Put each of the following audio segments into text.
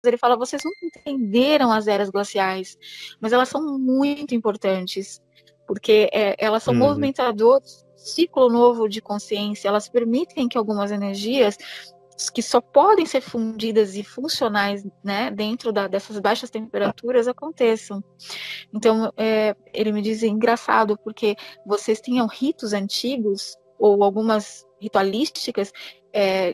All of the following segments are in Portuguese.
ele fala, vocês não entenderam as eras glaciais, mas elas são muito importantes, porque elas são movimentadoras, ciclo novo de consciência, elas permitem que algumas energias que só podem ser fundidas e funcionais, né, dentro dessas baixas temperaturas aconteçam. Então, ele me diz, engraçado, porque vocês tinham ritos antigos, ou algumas ritualísticas,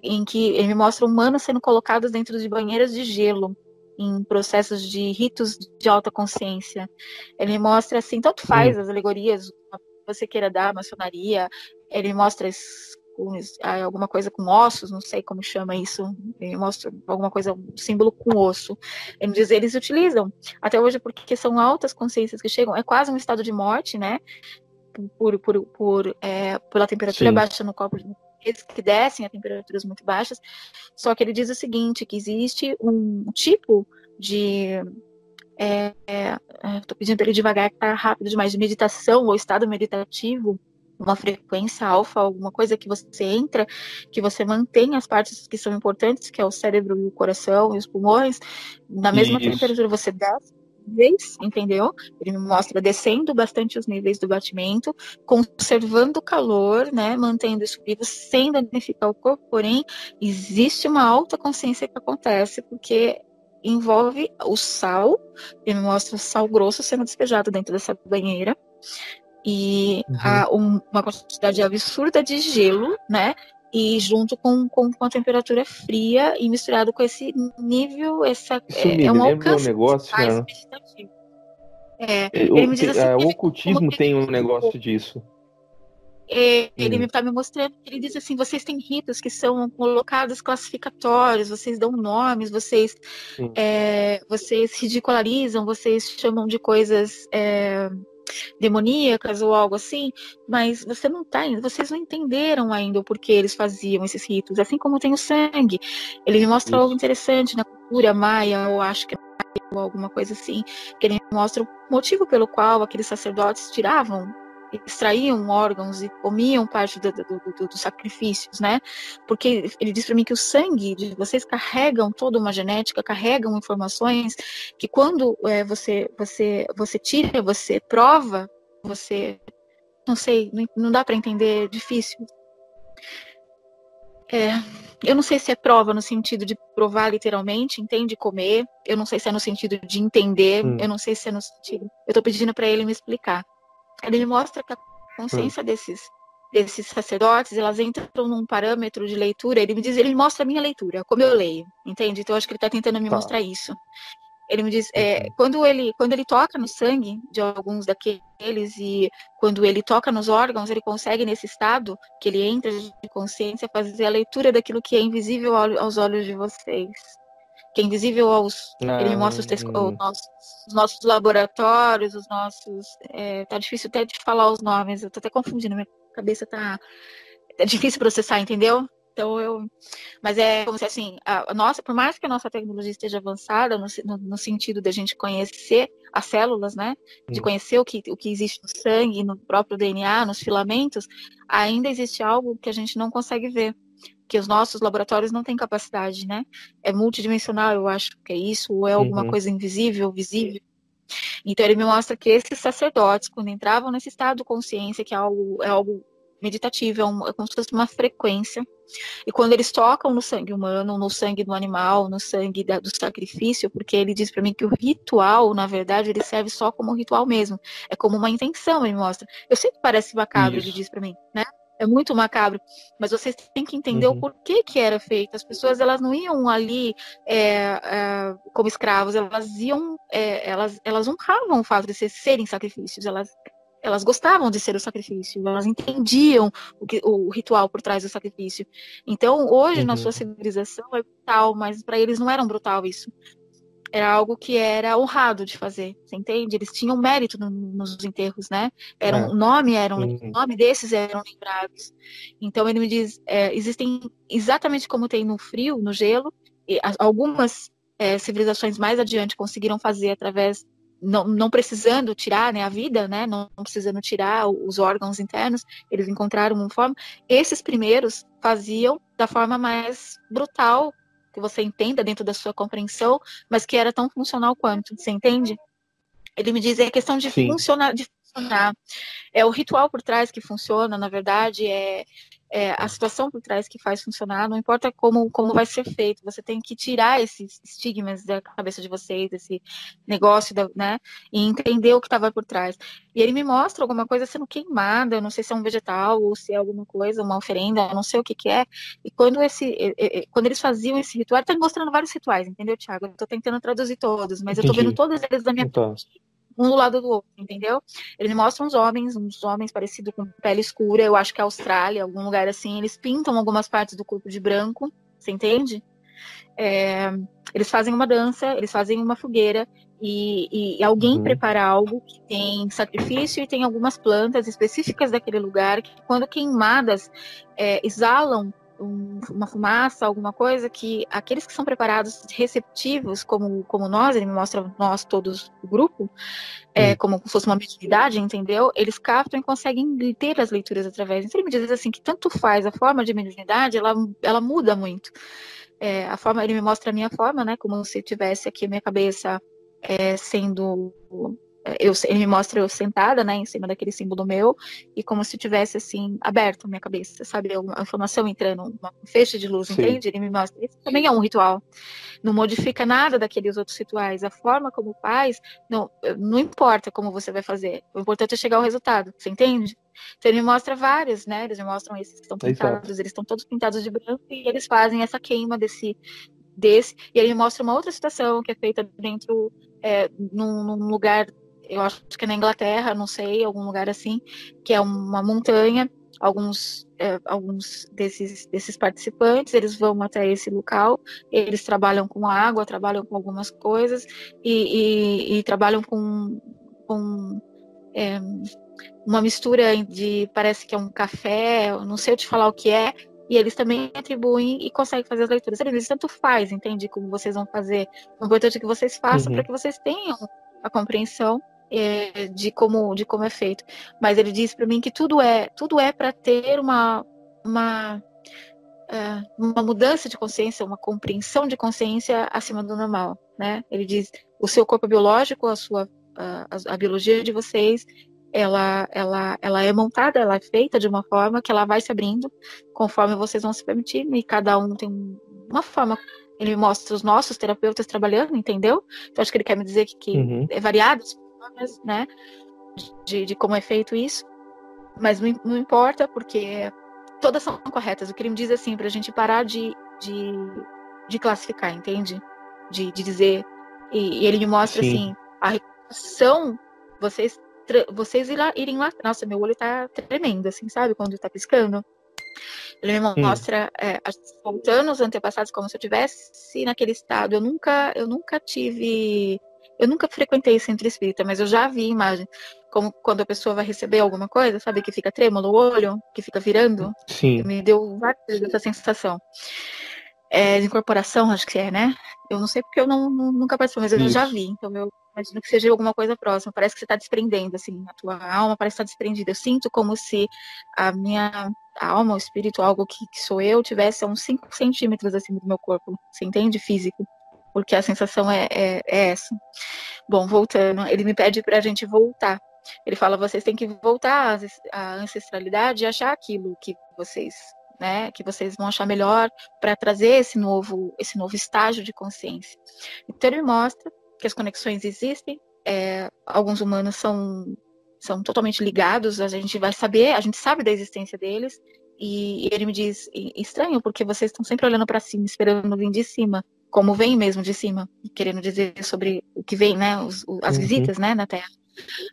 em que ele me mostra humanos sendo colocados dentro de banheiras de gelo, em processos de ritos de alta consciência. Ele me mostra, assim, tanto faz as alegorias que você queira dar, maçonaria, ele mostra alguma coisa com ossos, não sei como chama isso, ele mostra alguma coisa, um símbolo com osso. Ele diz, eles utilizam até hoje porque são altas consciências que chegam, é quase um estado de morte, né? Pela temperatura baixa no corpo, eles que descem a temperaturas muito baixas. Só que ele diz o seguinte, que existe um tipo de estou pedindo para ele devagar, que tá rápido demais, de meditação ou estado meditativo, uma frequência alfa, alguma coisa que você entra, que você mantém as partes que são importantes, que é o cérebro e o coração e os pulmões, na mesma temperatura você desce, entendeu? Ele me mostra descendo bastante os níveis do batimento, conservando o calor, né, mantendo isso vivo, sem danificar o corpo, porém, existe uma alta consciência que acontece, porque envolve o sal, ele me mostra o sal grosso sendo despejado dentro dessa banheira, e uma quantidade absurda de gelo, né? E junto com a temperatura fria e misturado com esse nível, Isso me um lembra um alcance negócio, mais cara. meditativo. Ele me diz assim, O ocultismo tem um negócio disso. Ele está me mostrando, ele diz assim, vocês têm ritos que são colocados classificatórios, vocês dão nomes, vocês ridicularizam, vocês chamam de coisas demoníacas ou algo assim, mas vocês não entenderam ainda o porquê eles faziam esses ritos, assim como tem o sangue. Ele me mostra algo interessante na cultura maia, ou acho que é maia, ou alguma coisa assim, que ele me mostra o motivo pelo qual aqueles sacerdotes extraíam órgãos e comiam parte dos sacrifícios, né? Porque ele diz para mim que o sangue de vocês carregam toda uma genética, carregam informações que quando você tira, você prova, você não sei, não dá para entender, é difícil. Eu não sei se é prova no sentido de provar literalmente, entende, comer. Eu não sei se é no sentido de entender. Eu não sei se é no sentido. Eu estou pedindo para ele me explicar. Ele me mostra que a consciência desses sacerdotes, elas entram num parâmetro de leitura. Ele mostra a minha leitura, como eu leio, entende? Então, eu acho que ele está tentando me mostrar isso. Ele me diz, quando ele toca no sangue de alguns daqueles e quando ele toca nos órgãos, ele consegue, nesse estado que ele entra de consciência, fazer a leitura daquilo que é invisível aos olhos de vocês. Que é invisível ele me mostra os nossos laboratórios, os nossos... tá difícil até de falar os nomes, eu tô até confundindo, minha cabeça tá... É difícil processar, entendeu? Então mas é como se assim, por mais que a nossa tecnologia esteja avançada no sentido da gente conhecer as células, né? De conhecer o que existe no sangue, no próprio DNA, nos filamentos, ainda existe algo que a gente não consegue ver. Que os nossos laboratórios não têm capacidade, né? É multidimensional, eu acho que é isso, ou é alguma coisa invisível, visível. Então ele me mostra que esses sacerdotes, quando entravam nesse estado de consciência, que é algo meditativo, é como se fosse uma frequência, e quando eles tocam no sangue humano, no sangue do animal, no sangue do sacrifício, porque ele diz para mim que o ritual, na verdade, ele serve só como um ritual mesmo, é como uma intenção, ele mostra. Eu sei que parece macabro, ele diz para mim, né? É muito macabro, mas vocês têm que entender o porquê que era feito. As pessoas, elas não iam ali como escravos, elas iam, elas honravam o fato de serem sacrifícios, elas gostavam de ser o sacrifício, elas entendiam o ritual por trás do sacrifício. Então, hoje, na sua civilização, é brutal, mas para eles não era brutal isso. Era algo que era honrado de fazer, você entende? Eles tinham mérito nos enterros, né? O nome desses eram lembrados. Então, ele me diz, existem, exatamente como tem no frio, no gelo, algumas civilizações mais adiante conseguiram fazer através não precisando tirar, né, a vida, né, não precisando tirar os órgãos internos, eles encontraram uma forma. Esses primeiros faziam da forma mais brutal, que você entenda dentro da sua compreensão, mas que era tão funcional quanto, você entende? Ele me diz, é questão de funcionar, é o ritual por trás que funciona, na verdade, é a situação por trás que faz funcionar, não importa como vai ser feito, você tem que tirar esses estigmas da cabeça de vocês, esse negócio, né, e entender o que estava por trás. E ele me mostra alguma coisa sendo queimada, eu não sei se é um vegetal ou se é alguma coisa, uma oferenda, eu não sei o que é, e quando eles faziam esse ritual, ele está me mostrando vários rituais, entendeu, Thiago? Eu estou tentando traduzir todos, mas eu estou vendo todos eles da minha um do lado do outro, entendeu? Ele me mostra uns homens parecidos com pele escura, eu acho que é Austrália, algum lugar assim, eles pintam algumas partes do corpo de branco, você entende? Eles fazem uma dança, eles fazem uma fogueira, e alguém prepara algo que tem sacrifício e tem algumas plantas específicas daquele lugar que, quando queimadas, exalam uma fumaça, alguma coisa, que aqueles que são preparados, receptivos, como nós, ele me mostra nós todos, o grupo, como se fosse uma mediunidade, entendeu? Eles captam e conseguem ter as leituras através. Então ele me diz assim, que tanto faz, a forma de mediunidade, ela muda muito. A forma, ele me mostra a minha forma, né, como se tivesse aqui a minha cabeça sendo... ele me mostra eu sentada, né, em cima daquele símbolo meu, e como se tivesse, assim, aberto a minha cabeça, sabe? A informação entrando, um feixe de luz, entende? Ele me mostra. Isso também é um ritual. Não modifica nada daqueles outros rituais. A forma como faz, não importa como você vai fazer. O importante é chegar ao resultado, você entende? Então ele me mostra vários, né? Eles me mostram esses que estão pintados, eles estão todos pintados de branco, e eles fazem essa queima desse, e ele me mostra uma outra situação que é feita dentro, num lugar, eu acho que é na Inglaterra, não sei, algum lugar assim, que é uma montanha. Alguns desses participantes, eles vão até esse local, eles trabalham com água, trabalham com algumas coisas, e trabalham com uma mistura parece que é um café, eu não sei te falar o que é, e eles também atribuem e conseguem fazer as leituras. Eles tanto faz, entende? Como vocês vão fazer. O importante é que vocês façam para que vocês tenham a compreensão de como é feito. Mas ele diz para mim que tudo é para ter uma mudança de consciência, uma compreensão de consciência acima do normal, né? Ele diz, o seu corpo biológico, a biologia de vocês, ela é montada, ela é feita de uma forma que ela vai se abrindo conforme vocês vão se permitindo, e cada um tem uma forma. Ele mostra os nossos terapeutas trabalhando, entendeu? Então acho que ele quer me dizer que é variado as formas, né, de como é feito isso, mas não importa, porque todas são corretas. O que ele me diz assim, pra gente parar de classificar, entende? De dizer, e ele me mostra assim, a recuperação, vocês irem lá. Nossa, meu olho tá tremendo, assim, sabe? Quando tá piscando. Ele me mostra, voltando aos antepassados, como se eu tivesse naquele estado. Eu nunca frequentei centro espírita, mas eu já vi imagem, como quando a pessoa vai receber alguma coisa, sabe? Que fica trêmulo o olho, que fica virando. Sim. Me deu várias vezes essa sensação. De incorporação, acho que é, né? Eu não sei porque eu nunca participei, mas eu já vi. Então eu imagino que seja alguma coisa próxima. Parece que você está desprendendo, assim, a tua alma parece estar desprendida. Eu sinto como se a minha alma, o espírito, algo que sou eu, tivesse a uns 5 centímetros acima do meu corpo. Você entende? Físico. Porque a sensação é essa. Bom, voltando, ele me pede pra gente voltar. Ele fala, vocês têm que voltar à ancestralidade e achar aquilo que vocês, né, que vocês vão achar melhor para trazer esse novo estágio de consciência. Então ele mostra que as conexões existem, alguns humanos são totalmente ligados, a gente sabe da existência deles, e ele me diz, estranho, porque vocês estão sempre olhando para cima, esperando vir de cima, como vem mesmo de cima, querendo dizer sobre o que vem, né, as visitas, né, na Terra.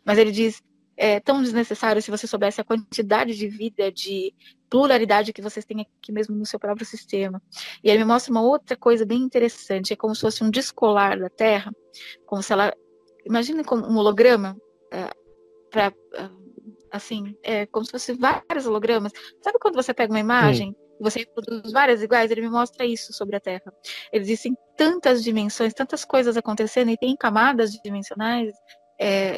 Mas ele diz, é tão desnecessário se você soubesse a quantidade de vida, de pluralidade que vocês têm aqui mesmo no seu próprio sistema. E ele me mostra uma outra coisa bem interessante, é como se fosse um descolar da Terra, como se ela, imagina como um holograma, assim, como se fosse vários hologramas. Sabe quando você pega uma imagem, você produz várias iguais? Ele me mostra isso sobre a Terra. Eles dizem tantas dimensões, tantas coisas acontecendo, e tem camadas dimensionais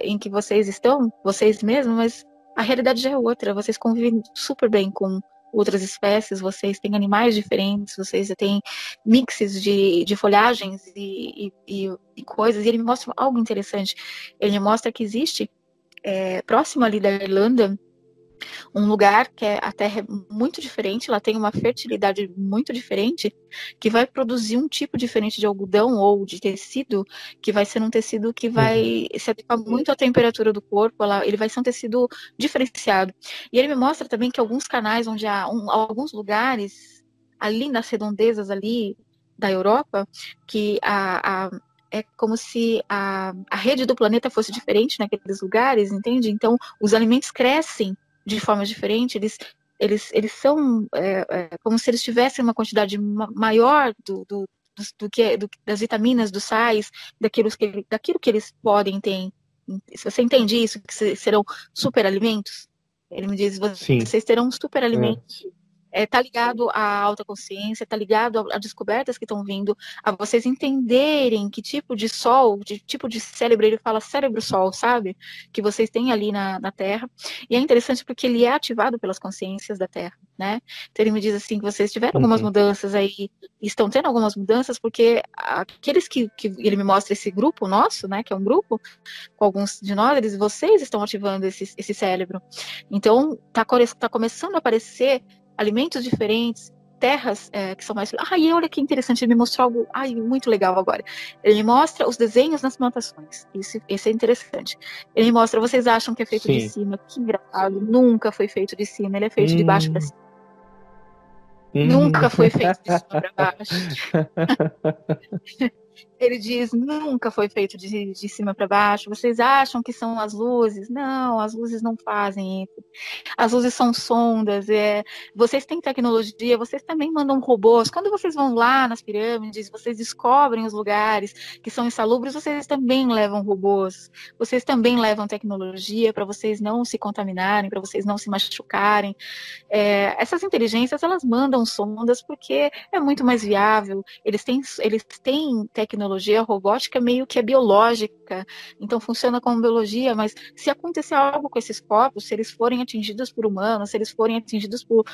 em que vocês estão, vocês mesmos, mas a realidade já é outra. Vocês convivem super bem com outras espécies, vocês têm animais diferentes, vocês têm mixes de folhagens e coisas, e ele me mostra algo interessante. Ele me mostra que existe, próximo ali da Irlanda, um lugar que a terra é muito diferente, ela tem uma fertilidade muito diferente, que vai produzir um tipo diferente de algodão ou de tecido, que vai ser um tecido que vai se adequar muito à temperatura do corpo, ele vai ser um tecido diferenciado. E ele me mostra também que alguns canais onde há alguns lugares, ali nas redondezas ali da Europa, que é como se a rede do planeta fosse diferente naqueles lugares, entende? Então, os alimentos crescem de forma diferente, eles são como se eles tivessem uma quantidade maior das vitaminas, dos sais, daquilo que eles podem ter. Se você entende isso, que serão superalimentos, ele me diz, vocês terão superalimentos. Tá ligado à alta consciência, tá ligado a descobertas que estão vindo, a vocês entenderem que tipo de sol, de tipo de cérebro, ele fala cérebro-sol, sabe? Que vocês têm ali na Terra. E é interessante porque ele é ativado pelas consciências da Terra, né? Então ele me diz assim, que vocês tiveram algumas mudanças aí, estão tendo algumas mudanças, porque aqueles que ele me mostra esse grupo nosso, né? Que é um grupo, com alguns de nós, vocês estão ativando esse cérebro. Então, tá começando a aparecer alimentos diferentes, terras que são mais... e olha que interessante, ele me mostrou algo muito legal agora. Ele me mostra os desenhos nas plantações. Esse é interessante. Ele me mostra, vocês acham que é feito de cima? Que engraçado, nunca foi feito de cima, ele é feito de baixo para cima. Nunca foi feito de cima para baixo. Ele diz, nunca foi feito de cima para baixo. Vocês acham que são as luzes? Não, as luzes não fazem isso. As luzes são sondas. Vocês têm tecnologia, vocês também mandam robôs. Quando vocês vão lá nas pirâmides, vocês descobrem os lugares que são insalubres, vocês também levam robôs. Vocês também levam tecnologia para vocês não se contaminarem, para vocês não se machucarem. Essas inteligências, elas mandam sondas porque é muito mais viável. Eles têm tecnologia robótica meio que é biológica, então funciona como biologia, mas se acontecer algo com esses corpos, se eles forem atingidos por humanos, se eles forem atingidos por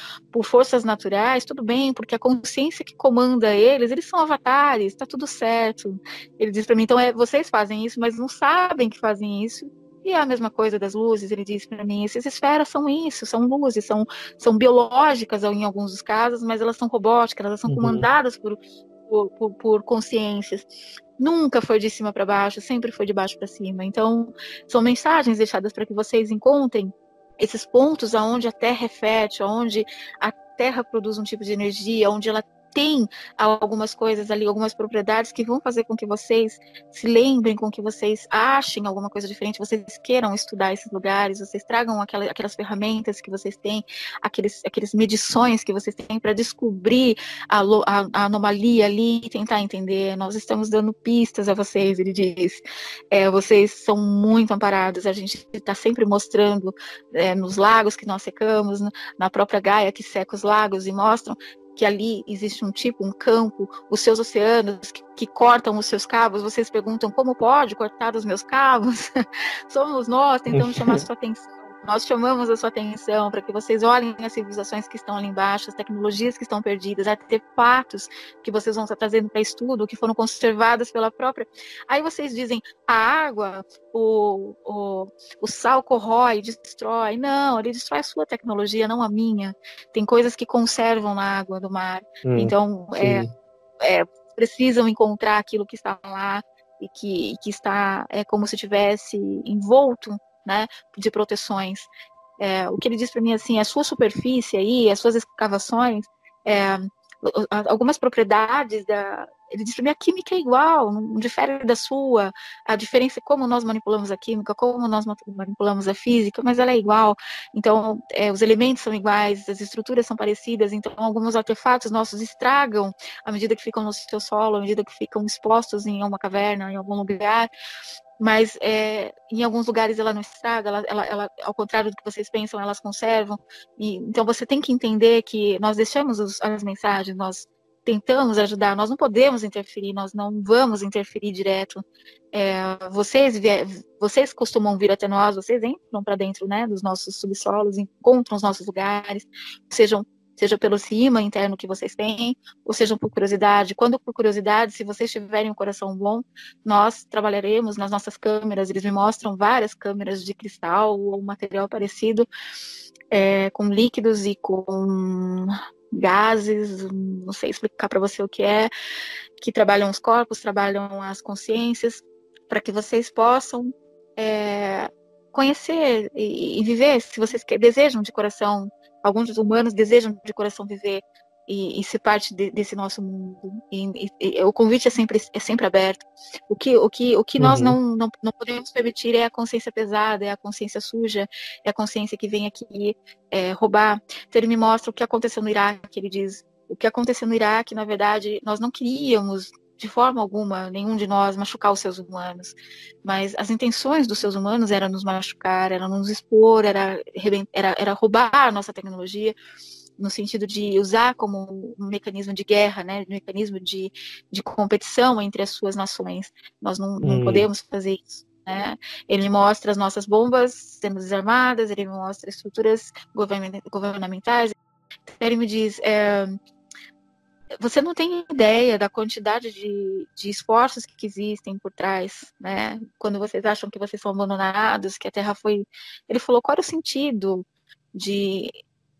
forças naturais, tudo bem, porque a consciência que comanda eles são avatares, tá tudo certo. Ele diz para mim, então vocês fazem isso, mas não sabem que fazem isso. E é a mesma coisa das luzes, ele diz para mim, essas esferas são isso, são luzes, são biológicas em alguns dos casos, mas elas são robóticas, elas são comandadas por consciências. Nunca foi de cima para baixo, sempre foi de baixo para cima. Então, são mensagens deixadas para que vocês encontrem esses pontos aonde a Terra é fértil, onde a Terra produz um tipo de energia, onde ela tem algumas coisas ali, algumas propriedades que vão fazer com que vocês se lembrem, com que vocês achem alguma coisa diferente, vocês queiram estudar esses lugares, vocês tragam aquelas ferramentas que vocês têm, aqueles medições que vocês têm para descobrir a anomalia ali e tentar entender. Nós estamos dando pistas a vocês, ele diz. Vocês são muito amparados, a gente está sempre mostrando nos lagos que nós secamos, na própria Gaia que seca os lagos e mostram que ali existe um campo, os seus oceanos que cortam os seus cabos, vocês perguntam como pode cortar os meus cabos? Somos nós tentando chamar a sua atenção. Nós chamamos a sua atenção para que vocês olhem as civilizações que estão ali embaixo, as tecnologias que estão perdidas, artefatos que vocês vão estar trazendo para estudo, que foram conservadas pela própria... Aí vocês dizem, a água, o sal corrói, destrói. Não, ele destrói a sua tecnologia, não a minha. Tem coisas que conservam na água do mar. Então, precisam encontrar aquilo que está lá e que está como se tivesse envolto, né, de proteções. O que ele diz para mim assim, a sua superfície aí, as suas escavações, algumas propriedades ele diz para mim, a química é igual, não difere da sua, a diferença é como nós manipulamos a química, como nós manipulamos a física, mas ela é igual. Então, os elementos são iguais, as estruturas são parecidas, então alguns artefatos nossos estragam à medida que ficam no seu solo, à medida que ficam expostos em uma caverna, em algum lugar, mas em alguns lugares ela não estraga, ela, ao contrário do que vocês pensam, elas conservam. Então você tem que entender que nós deixamos as mensagens, nós tentamos ajudar, nós não podemos interferir, nós não vamos interferir direto. Vocês costumam vir até nós, vocês entram para dentro, né, dos nossos subsolos, encontram os nossos lugares, sejam seja pelo cima interno que vocês têm, ou seja por curiosidade. Quando por curiosidade, se vocês tiverem um coração bom, nós trabalharemos nas nossas câmeras, eles me mostram várias câmeras de cristal ou material parecido, com líquidos e com gases, não sei explicar para você o que trabalham os corpos, trabalham as consciências, para que vocês possam conhecer e viver, se vocês desejam de coração, alguns humanos desejam de coração viver e ser parte desse nosso mundo. E o convite é sempre aberto. O que nós não podemos permitir é a consciência pesada, é a consciência suja, é a consciência que vem aqui roubar. Então ele me mostra o que aconteceu no Iraque, ele diz, o que aconteceu no Iraque, na verdade, nós não queríamos de forma alguma, nenhum de nós, machucar os seus humanos. Mas as intenções dos seus humanos eram nos machucar, era nos expor, era roubar a nossa tecnologia, no sentido de usar como um mecanismo de guerra, né, um mecanismo de competição entre as suas nações. Nós não podemos fazer isso. Né? Ele mostra as nossas bombas sendo desarmadas, ele mostra estruturas governamentais. Ele me diz... você não tem ideia da quantidade de esforços que existem por trás, né? Quando vocês acham que vocês são abandonados, que a Terra foi... Ele falou, qual era o sentido de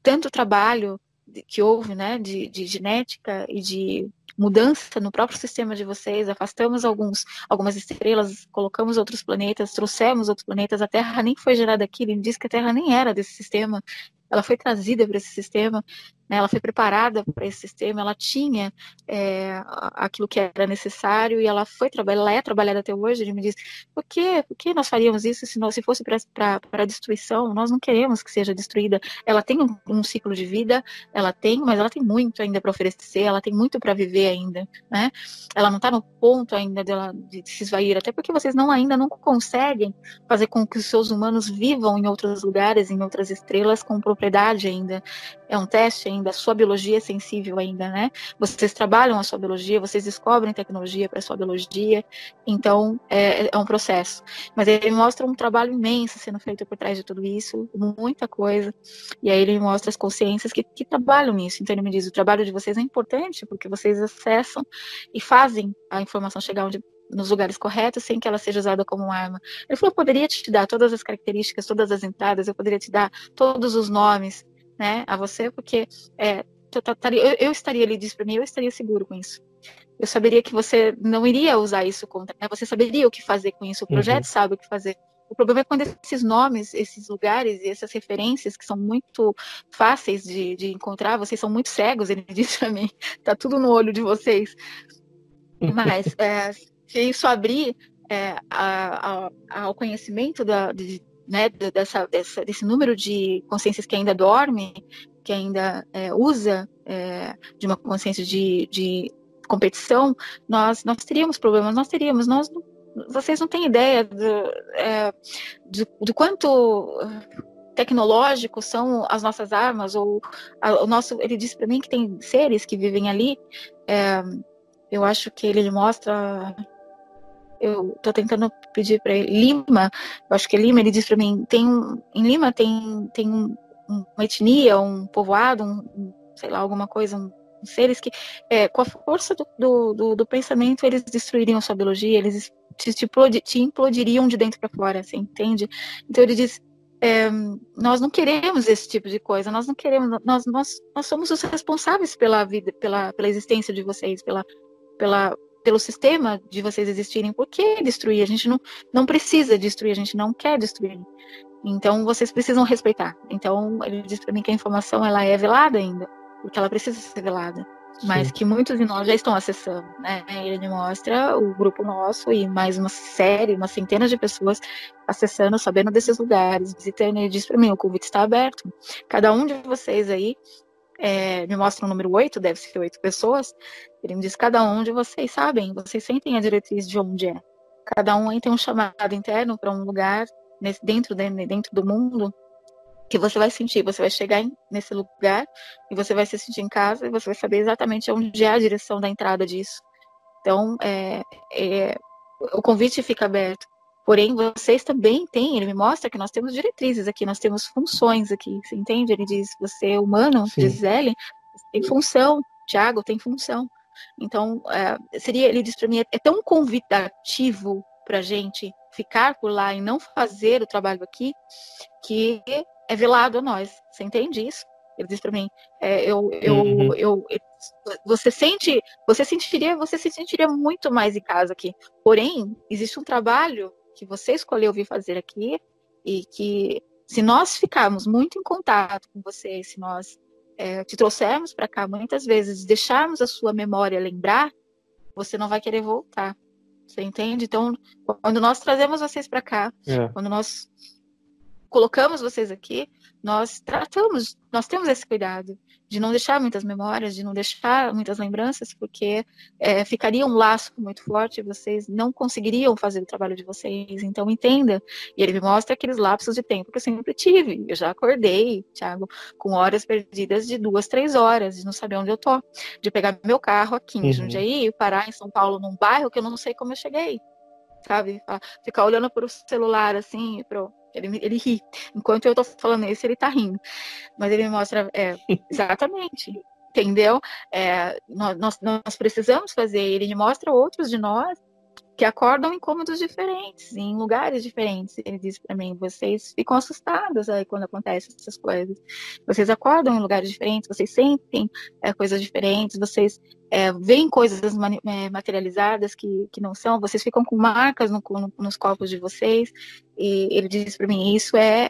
tanto trabalho que houve, né? De genética e de mudança no próprio sistema de vocês, afastamos algumas estrelas, colocamos outros planetas, trouxemos outros planetas, a Terra nem foi gerada aqui, ele diz que a Terra nem era desse sistema, ela foi trazida para esse sistema, né, ela foi preparada para esse sistema, ela tinha aquilo que era necessário e ela é trabalhada até hoje. Ele me diz, por que nós faríamos isso se fosse para a destruição? Nós não queremos que seja destruída. Ela tem um ciclo de vida, mas ela tem muito ainda para oferecer, ela tem muito para viver ainda, né? Ela não está no ponto ainda de se esvair, até porque vocês ainda não conseguem fazer com que os seus humanos vivam em outros lugares, em outras estrelas, com propriedade ainda. É um teste ainda, a sua biologia é sensível ainda, né? Vocês trabalham a sua biologia, vocês descobrem tecnologia para a sua biologia, então é um processo. Mas ele mostra um trabalho imenso sendo feito por trás de tudo isso, muita coisa, e aí ele me mostra as consciências que trabalham nisso. Então ele me diz, o trabalho de vocês é importante, porque vocês acessam e fazem a informação chegar nos lugares corretos, sem que ela seja usada como uma arma. Ele falou, eu poderia te dar todas as características, todas as entradas, eu poderia te dar todos os nomes, né, a você, porque eu estaria, ele diz para mim, eu estaria seguro com isso. Eu saberia que você não iria usar isso contra, né? Você saberia o que fazer com isso, o projeto sabe o que fazer. O problema é quando esses nomes, esses lugares e essas referências que são muito fáceis de encontrar, vocês são muito cegos, ele disse para mim, tá tudo no olho de vocês. Mas se isso abrir ao conhecimento né, desse número de consciências que ainda dorme, que ainda usa de uma consciência de competição, nós teríamos problemas, vocês não têm ideia do quanto tecnológico são as nossas armas, ou ele disse para mim que tem seres que vivem ali, eu acho que ele mostra... Eu estou tentando pedir para ele, Lima, eu acho que é Lima, ele diz para mim, em Lima tem uma etnia, um povoado, sei lá, alguma coisa, seres que, com a força do pensamento, eles destruiriam a sua biologia, eles te implodiriam de dentro para fora, você entende? Então ele diz, nós não queremos esse tipo de coisa, nós não queremos, nós somos os responsáveis pela vida, pela existência de vocês, pelo sistema de vocês existirem. Por que destruir? A gente não precisa destruir, a gente não quer destruir. Então, vocês precisam respeitar. Então, ele diz para mim que a informação ela é velada ainda, porque ela precisa ser velada. Mas que muitos de nós já estão acessando, né? Ele mostra o grupo nosso e mais uma centena de pessoas acessando, sabendo desses lugares, visitando. Ele diz para mim, o convite está aberto. Cada um de vocês aí, me mostra o número 8, deve ser 8 pessoas. Ele me diz, cada um de vocês sabem, vocês sentem a diretriz de onde é. Cada um aí tem um chamado interno para um lugar dentro do mundo que você vai sentir, você vai chegar nesse lugar e você vai se sentir em casa e você vai saber exatamente onde é a direção da entrada disso. Então, o convite fica aberto. Porém, vocês também têm, ele me mostra que nós temos diretrizes aqui, nós temos funções aqui, você entende? Ele diz, você é humano, diz ele, tem função, Tiago tem função. Então, ele diz para mim, é tão convidativo para a gente ficar por lá e não fazer o trabalho aqui, que é velado a nós. Você entende isso? Ele diz para mim, você se sentiria muito mais em casa aqui. Porém, existe um trabalho que você escolheu vir fazer aqui e que, se nós ficarmos muito em contato com você, se nós te trouxermos para cá muitas vezes, deixarmos a sua memória lembrar, você não vai querer voltar. Você entende? Então, quando nós trazemos vocês para cá, quando nós colocamos vocês aqui, nós temos esse cuidado de não deixar muitas memórias, de não deixar muitas lembranças, porque ficaria um laço muito forte e vocês não conseguiriam fazer o trabalho de vocês. Então, entenda. E ele me mostra aqueles lapsos de tempo que eu sempre tive. Eu já acordei, Thiago, com horas perdidas de 2, 3 horas, de não saber onde eu tô, de pegar meu carro aqui em Jundiaí e parar em São Paulo, num bairro que eu não sei como eu cheguei, sabe? Ficar olhando para o celular, assim, ele ri. Enquanto eu tô falando isso, ele tá rindo. Mas ele me mostra exatamente, entendeu? Nós precisamos fazer. Ele me mostra outros de nós que acordam em cômodos diferentes, em lugares diferentes. Ele diz para mim, vocês ficam assustados aí quando acontecem essas coisas. Vocês acordam em lugares diferentes, vocês sentem coisas diferentes, vocês veem coisas materializadas que não são, vocês ficam com marcas nos corpos de vocês. E ele diz para mim, isso vai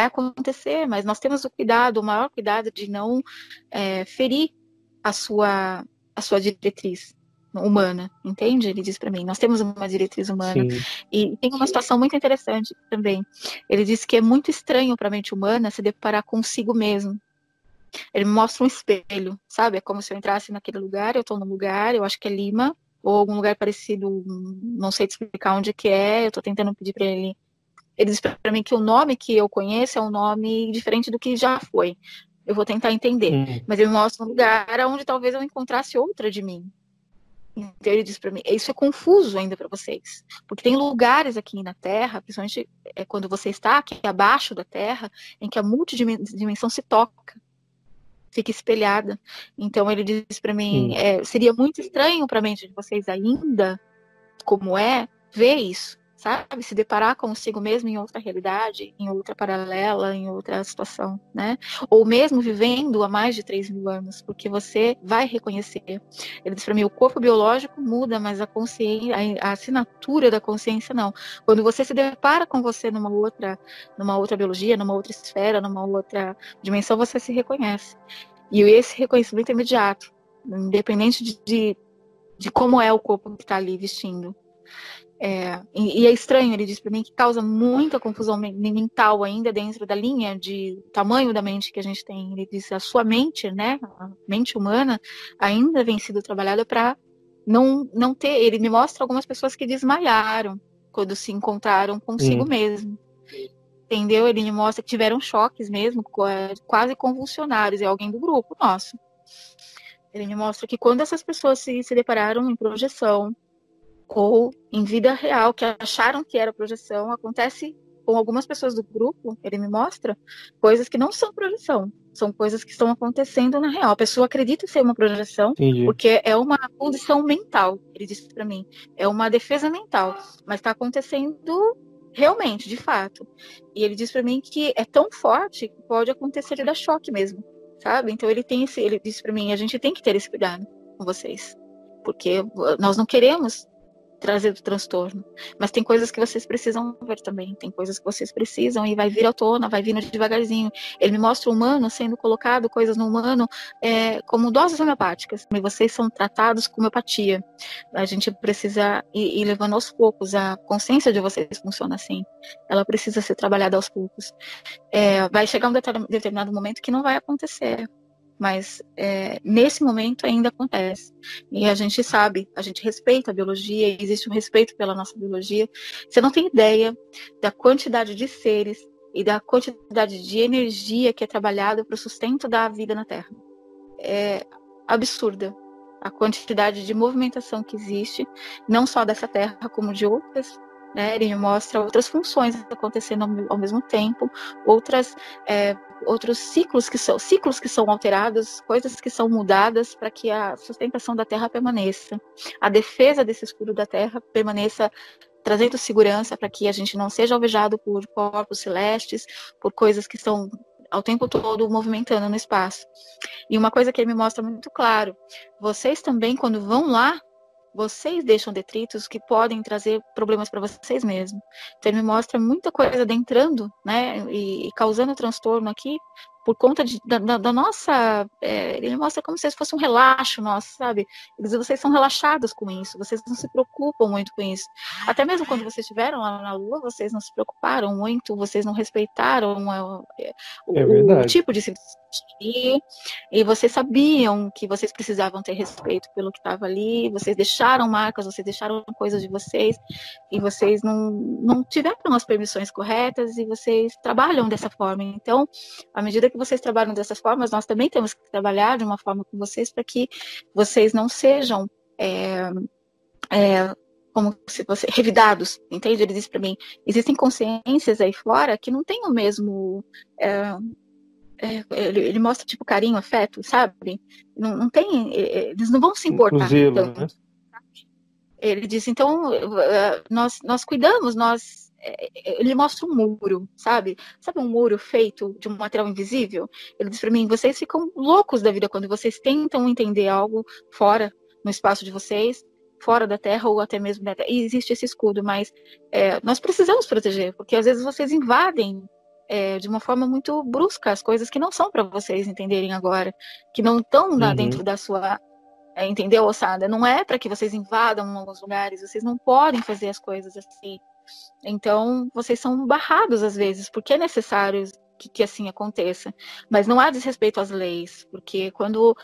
acontecer, mas nós temos o maior cuidado de não ferir a sua diretriz humana, entende? Ele diz para mim, nós temos uma diretriz humana. Sim. E tem uma situação muito interessante também. Ele diz que é muito estranho para a mente humana se deparar consigo mesmo. Ele me mostra um espelho, sabe? É como se eu entrasse naquele lugar, eu estou num lugar, eu acho que é Lima, ou algum lugar parecido, não sei te explicar onde que é, eu estou tentando pedir para ele. Ele diz para mim que o nome que eu conheço é um nome diferente do que já foi. Eu vou tentar entender. Mas ele me mostra um lugar onde talvez eu encontrasse outra de mim. Então ele diz para mim, isso é confuso ainda para vocês, porque tem lugares aqui na Terra, principalmente quando você está aqui abaixo da Terra, em que a multidimensão se toca, fica espelhada. Então ele diz para mim, seria muito estranho para a mente de vocês ainda, como ver isso, sabe? Se deparar consigo mesmo em outra realidade, em outra paralela, em outra situação, né? Ou mesmo vivendo há mais de 3.000 anos, porque você vai reconhecer. Ele diz para mim, o corpo biológico muda, mas a consciência, a assinatura da consciência não. Quando você se depara com você numa outra biologia, numa outra esfera, numa outra dimensão, você se reconhece. E esse reconhecimento é imediato, independente de como é o corpo que está ali vestindo. E é estranho, ele diz para mim, que causa muita confusão mental ainda dentro da linha de tamanho da mente que a gente tem. Ele diz, a sua mente, né, a mente humana, ainda vem sido trabalhada para não ter. Ele me mostra algumas pessoas que desmaiaram quando se encontraram consigo mesmo. Entendeu? Ele me mostra que tiveram choques mesmo, quase convulsionários, é alguém do grupo nosso. Ele me mostra que quando essas pessoas se depararam em projeção, ou em vida real, que acharam que era projeção, acontece com algumas pessoas do grupo, ele me mostra coisas que não são projeção, são coisas que estão acontecendo na real. A pessoa acredita ser uma projeção, porque é uma condição mental, ele disse para mim, é uma defesa mental, mas está acontecendo realmente, de fato. E ele diz para mim que é tão forte que pode acontecer de dar choque mesmo, sabe? Então ele disse para mim, a gente tem que ter esse cuidado com vocês, porque nós não queremos trazer o transtorno, mas tem coisas que vocês precisam ver também, tem coisas que vocês precisam e vai vir à tona, vai vindo devagarzinho. Ele me mostra o humano sendo colocado, coisas no humano como doses homeopáticas, e vocês são tratados com homeopatia. A gente precisa ir levando aos poucos, a consciência de vocês funciona assim, ela precisa ser trabalhada aos poucos. Vai chegar um determinado momento que não vai acontecer, mas nesse momento ainda acontece. E a gente sabe, a gente respeita a biologia, existe um respeito pela nossa biologia. Você não tem ideia da quantidade de seres e da quantidade de energia que é trabalhada para o sustento da vida na Terra. É absurda. a quantidade de movimentação que existe, não só dessa Terra, como de outras, né? Ele me mostra outras funções acontecendo ao mesmo tempo, outros ciclos que são alterados, coisas que são mudadas para que a sustentação da Terra permaneça, a defesa desse escudo da Terra permaneça, trazendo segurança para que a gente não seja alvejado por corpos celestes, por coisas que estão ao tempo todo movimentando no espaço. E uma coisa que ele me mostra muito claro, vocês também, quando vão lá, vocês deixam detritos que podem trazer problemas para vocês mesmos. Então ele me mostra muita coisa adentrando, né, e causando transtorno aqui, por conta da nossa... ele me mostra como se fosse um relaxo nosso, sabe? Vocês são relaxados com isso, vocês não se preocupam muito com isso. Até mesmo quando vocês estiveram lá na Lua, vocês não se preocuparam muito, vocês não respeitaram o tipo de e vocês sabiam que vocês precisavam ter respeito pelo que estava ali, vocês deixaram marcas, vocês deixaram coisas de vocês, e vocês não tiveram as permissões corretas, e vocês trabalham dessa forma. Então, à medida que vocês trabalham dessas formas, nós também temos que trabalhar de uma forma com vocês para que vocês não sejam como se fossem revidados, entende? Ele disse para mim, existem consciências aí fora que não têm o mesmo... ele mostra tipo carinho, afeto, sabe? Não tem, eles não vão se importar zelo, tanto. né? Ele disse, então nós cuidamos, ele mostra um muro, sabe um muro feito de um material invisível? Ele disse para mim, vocês ficam loucos da vida quando vocês tentam entender algo fora, no espaço de vocês, fora da Terra ou até mesmo da Terra. E existe esse escudo, mas nós precisamos proteger, porque às vezes vocês invadem de uma forma muito brusca as coisas que não são para vocês entenderem agora, que não estão dentro da sua... entendeu, Ossada? Não é para que vocês invadam alguns lugares, vocês não podem fazer as coisas assim. Então, vocês são barrados às vezes, porque é necessário que assim aconteça. Mas não há desrespeito às leis, porque quando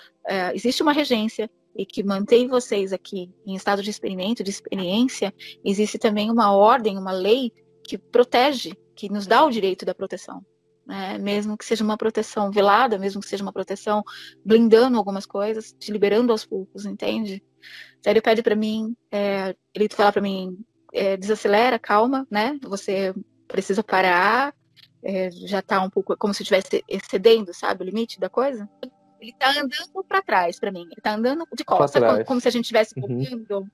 existe uma regência e que mantém vocês aqui em estado de experimento, de experiência, existe também uma ordem, uma lei que protege, que nos dá o direito da proteção, né? Mesmo que seja uma proteção velada, mesmo que seja uma proteção blindando algumas coisas, te liberando aos poucos, entende? Então ele pede para mim, ele fala para mim, desacelera, calma, né? Você precisa parar, já tá um pouco como se estivesse excedendo, sabe, o limite da coisa. Ele tá andando para trás para mim, ele tá andando de costas, como se a gente estivesse voltando.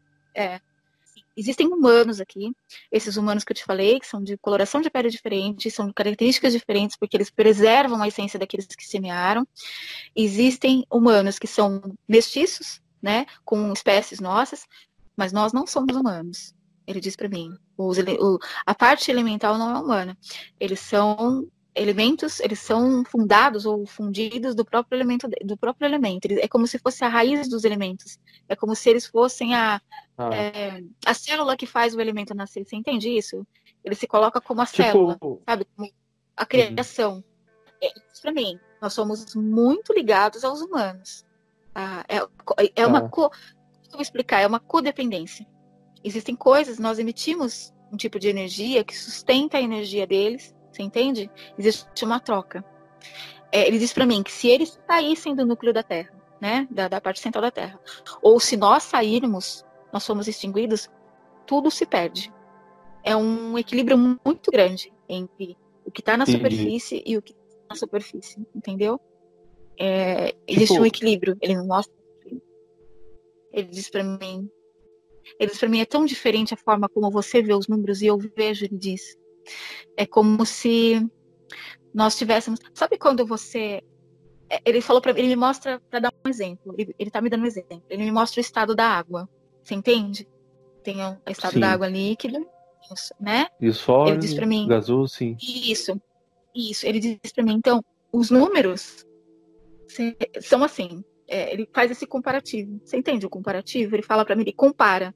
Existem humanos aqui, esses humanos que eu te falei, que são de coloração de pele diferente, são de características diferentes, porque eles preservam a essência daqueles que semearam. Existem humanos que são mestiços, né, com espécies nossas, mas nós não somos humanos. Ele diz para mim, a parte elemental não é humana. Eles são elementos, eles são fundados ou fundidos do próprio elemento. É como se fosse a raiz dos elementos. É como se eles fossem a célula que faz o elemento nascer. Você entende isso? Ele se coloca como a célula, sabe? Como a criação. Para mim, nós somos muito ligados aos humanos. Como eu vou explicar? É uma codependência. Existem coisas, nós emitimos um tipo de energia que sustenta a energia deles. Você entende? Existe uma troca. Ele diz para mim que se eles saíssem do núcleo da Terra, né, da parte central da Terra, ou se nós sairmos, nós somos extinguidos, tudo se perde. É um equilíbrio muito grande entre o que está na superfície e o que está na superfície, entendeu? Existe um equilíbrio. Ele não mostra. Ele diz para mim, é tão diferente a forma como você vê os números e eu vejo, ele diz. É como se nós tivéssemos... Sabe quando você... Ele falou para mim, ele me mostra, para dar um exemplo, ele tá me dando um exemplo, ele me mostra o estado da água, você entende? Tem o estado da água líquida, né? E o sólido, ele diz para mim, gasoso, sim. Isso, ele diz para mim, então, os números são assim, ele faz esse comparativo, você entende o comparativo? Ele fala para mim, ele compara,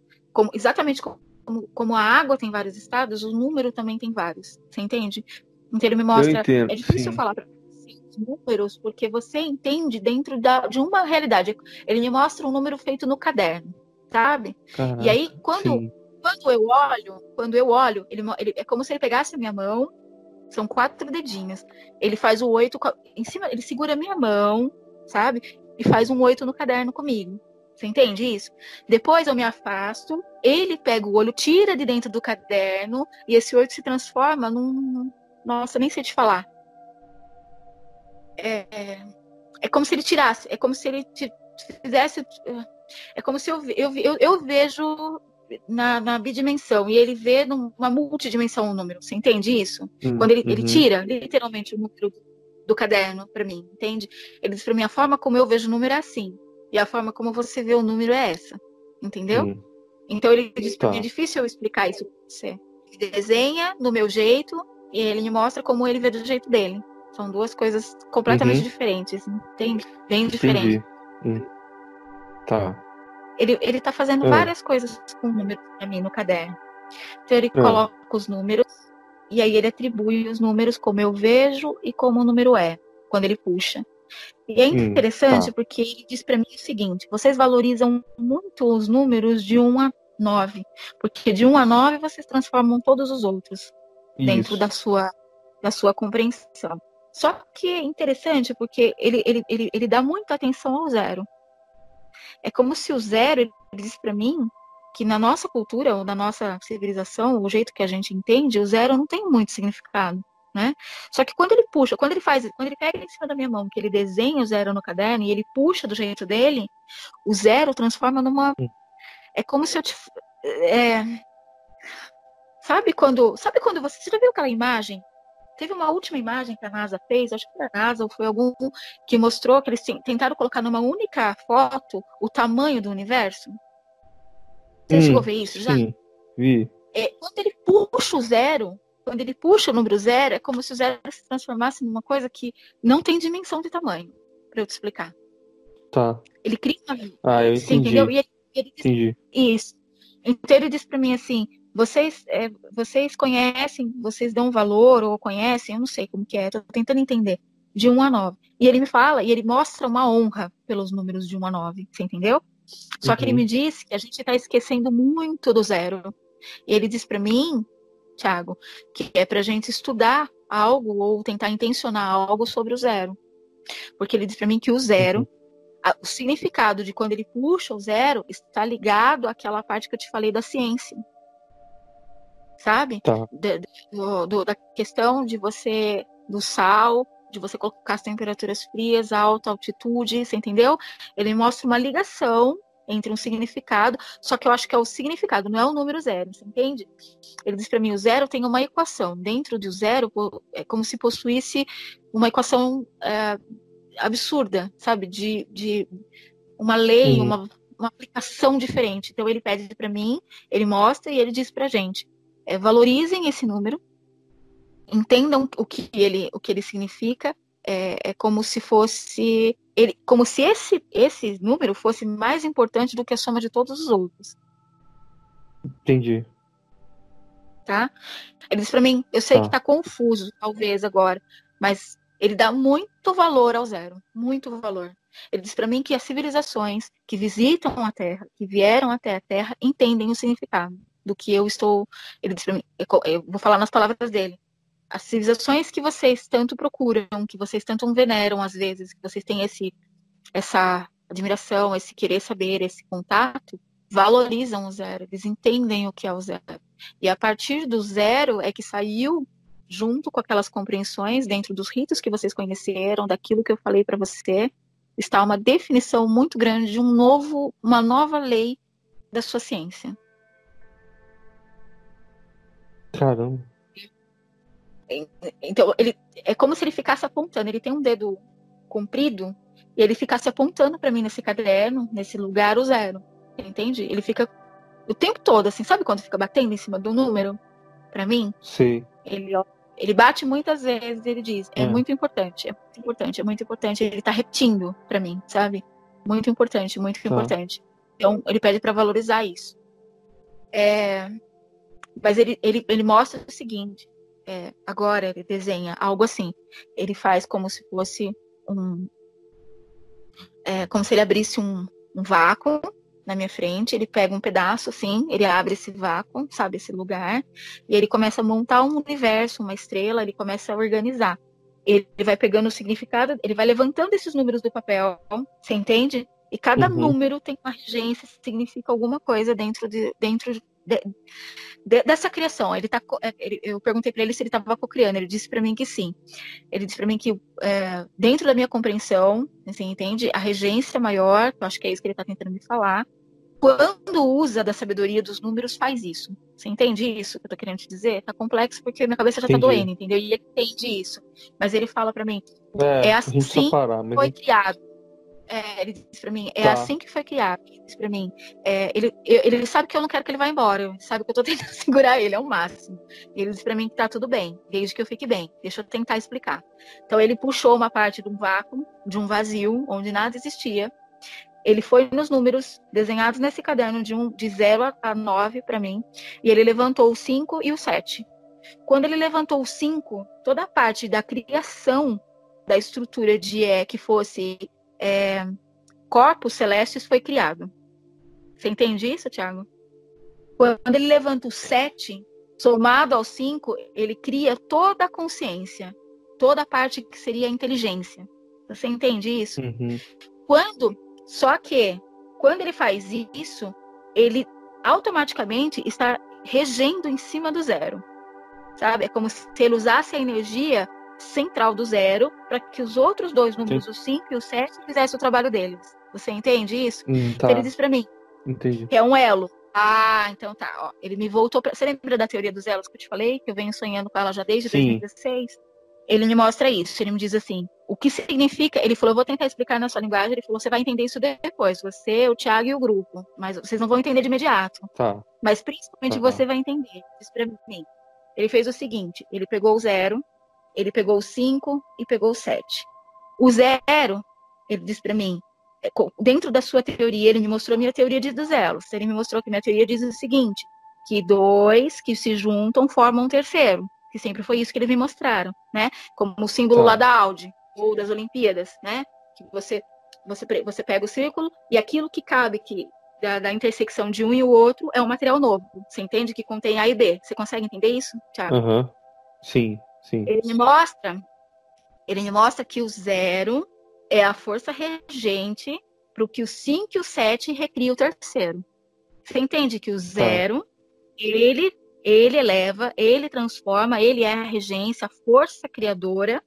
exatamente como a água tem vários estados, o número também tem vários, você entende? Então ele me mostra, entendo, é difícil eu falar para você os números, porque você entende dentro de uma realidade. Ele me mostra um número feito no caderno, sabe? Caraca, e aí, quando eu olho, ele é como se ele pegasse a minha mão, são 4 dedinhos, ele faz o 8 em cima, ele segura a minha mão, sabe? E faz um 8 no caderno comigo. Você entende isso? Depois eu me afasto, ele pega o olho, tira de dentro do caderno, e esse 8 se transforma num. Nossa, nem sei te falar. É como se ele tirasse, é como se ele fizesse. É como se eu vejo na bidimensão e ele vê numa multidimensão o número. Você entende isso? Quando ele tira literalmente o número do caderno para mim, entende? Ele diz para mim: a forma como eu vejo o número é assim, e a forma como você vê o número é essa, entendeu? Então ele diz para mim: é difícil eu explicar isso para você. Ele desenha do meu jeito e ele me mostra como ele vê do jeito dele. São duas coisas completamente diferentes, entende? Bem diferentes. Tá. Ele tá fazendo várias coisas com números para mim no caderno. Então ele coloca os números e aí ele atribui os números como eu vejo e como o número é, quando ele puxa. E é interessante porque ele diz para mim o seguinte: vocês valorizam muito os números de 1 a 9, porque de 1 a 9 vocês transformam todos os outros dentro da sua compreensão. Só que é interessante porque ele dá muita atenção ao 0. É como se o 0, ele diz para mim que na nossa cultura ou na nossa civilização, o jeito que a gente entende, o 0 não tem muito significado, né? Só que quando ele puxa, quando ele pega em cima da minha mão, que ele desenha o 0 no caderno e ele puxa do jeito dele, o 0 transforma numa... É como se eu te... Sabe quando você já viu aquela imagem? Teve uma última imagem que a NASA fez, acho que foi a NASA ou foi algum, que mostrou que eles tentaram colocar numa única foto o tamanho do universo. Você chegou a ver isso já? Sim, vi. Quando ele puxa o 0, quando ele puxa o número 0, é como se o 0 se transformasse numa coisa que não tem dimensão de tamanho, para eu te explicar. Tá. Ele cria uma... eu Você entendi. entendeu? E ele entendi. Isso. Então ele diz para mim assim: vocês conhecem, vocês dão valor ou conhecem, eu não sei como que é, tô tentando entender, de 1 a 9. E ele me fala, e ele mostra uma honra pelos números de 1 a 9, você entendeu? Só que ele me disse que a gente está esquecendo muito do 0. E ele diz para mim, Thiago, que é para a gente estudar algo ou tentar intencionar algo sobre o 0. Porque ele diz para mim que o 0, o significado de quando ele puxa o 0 está ligado àquela parte que eu te falei da ciência. Sabe? Tá. Da questão de você, do sal, de você colocar as temperaturas frias, alta altitude, você entendeu? Ele mostra uma ligação entre um significado, só que eu acho que é o significado, não é o número 0, você entende? Ele diz para mim: o 0 tem uma equação. Dentro do 0 é como se possuísse uma equação absurda, sabe? De uma lei, uma aplicação diferente. Então ele pede para mim, ele mostra e ele diz pra gente: valorizem esse número, entendam o que ele significa. É como se fosse como se esse número fosse mais importante do que a soma de todos os outros. Entendi. Tá? Ele diz para mim: eu sei que tá confuso, talvez agora, mas ele dá muito valor ao 0, muito valor. Ele diz para mim que as civilizações que visitam a Terra, que vieram até a Terra, entendem o significado do que eu estou... Ele diz para mim, eu vou falar nas palavras dele: as civilizações que vocês tanto procuram, que vocês tanto veneram às vezes, que vocês têm essa admiração, esse querer saber, esse contato, valorizam o 0, eles entendem o que é o 0. E a partir do 0 é que saiu, junto com aquelas compreensões, dentro dos ritos que vocês conheceram, daquilo que eu falei para você, está uma definição muito grande de uma nova lei da sua ciência. Caramba. Então, é como se ele ficasse apontando. Ele tem um dedo comprido e ele ficasse apontando para mim nesse caderno, nesse lugar, o 0. Entende? Ele fica o tempo todo, assim, sabe quando fica batendo em cima do número? Para mim? Sim. Ele bate muitas vezes, ele diz: é muito importante, é muito importante, é muito importante. Ele tá repetindo para mim, sabe? Muito importante, muito importante. Então, ele pede para valorizar isso. Mas ele mostra o seguinte: agora ele desenha algo assim. Ele faz como se fosse como se ele abrisse um vácuo na minha frente. Ele pega um pedaço assim, ele abre esse vácuo, sabe, esse lugar, e ele começa a montar um universo, uma estrela, ele começa a organizar. Ele vai pegando o significado, ele vai levantando esses números do papel, você entende? E cada Uhum. número tem uma regência, significa alguma coisa dentro dessa criação. Eu perguntei para ele se ele estava cocriando, ele disse para mim que sim. Ele disse para mim que dentro da minha compreensão, assim, entende? A regência maior, que eu acho que é isso que ele está tentando me falar, quando usa da sabedoria dos números, faz isso. Você entende isso que eu tô querendo te dizer? Tá complexo porque minha cabeça já tá Entendi. doendo, entendeu? E ele entende isso. Mas ele fala pra mim, É, é a gente precisa assim parar, que mas foi criado. Ele disse pra mim, é tá. assim que foi criado. Ele disse pra mim, ele sabe que eu não quero que ele vá embora. Ele sabe que eu tô tentando segurar ele ao máximo. E ele disse pra mim que tá tudo bem, desde que eu fique bem. Deixa eu tentar explicar. Então ele puxou uma parte de um vácuo, de um vazio, onde nada existia. Ele foi nos números desenhados nesse caderno de 0 a 9 para mim, e ele levantou o 5 e o 7. Quando ele levantou o 5, toda a parte da criação da estrutura que fosse corpos celestes foi criado. Você entende isso, Thiago? Quando ele levanta o 7, somado ao 5, ele cria toda a consciência, toda a parte que seria a inteligência. Você entende isso? Uhum. Só que, quando ele faz isso, ele automaticamente está regendo em cima do 0. Sabe? É como se ele usasse a energia central do 0 para que os outros dois números, o 5 e o 7, fizessem o trabalho deles. Você entende isso? Então ele Tá, diz para mim entendi. que é um elo. Ah, então tá. Ó. Ele me voltou para. Você lembra da teoria dos elos que eu te falei? Que eu venho sonhando com ela já desde Sim. 2016? Ele me mostra isso. Ele me diz assim: o que significa. Ele falou: eu vou tentar explicar na sua linguagem. Ele falou: você vai entender isso depois. Você, o Thiago e o grupo. Mas vocês não vão entender de imediato. Tá. Mas principalmente você vai entender. Diz pra mim. Ele fez o seguinte: ele pegou o 0, ele pegou o 5 e pegou o 7. O 0, ele disse pra mim, dentro da sua teoria, ele me mostrou a minha teoria dos elos. Ele me mostrou que minha teoria diz o seguinte: que dois que se juntam formam um terceiro. Que sempre foi isso que eles me mostraram, né? Como o símbolo lá da Audi, ou das Olimpíadas, né? Que você pega o círculo e aquilo que cabe da intersecção de um e o outro é um material novo. Você entende que contém A e B? Você consegue entender isso, Thiago? Uhum. Sim, sim. Ele me mostra que o 0 é a força regente para o que o 5 e o 7 recria o terceiro. Você entende que o 0, ele eleva, ele transforma, ele é a regência, a força criadora,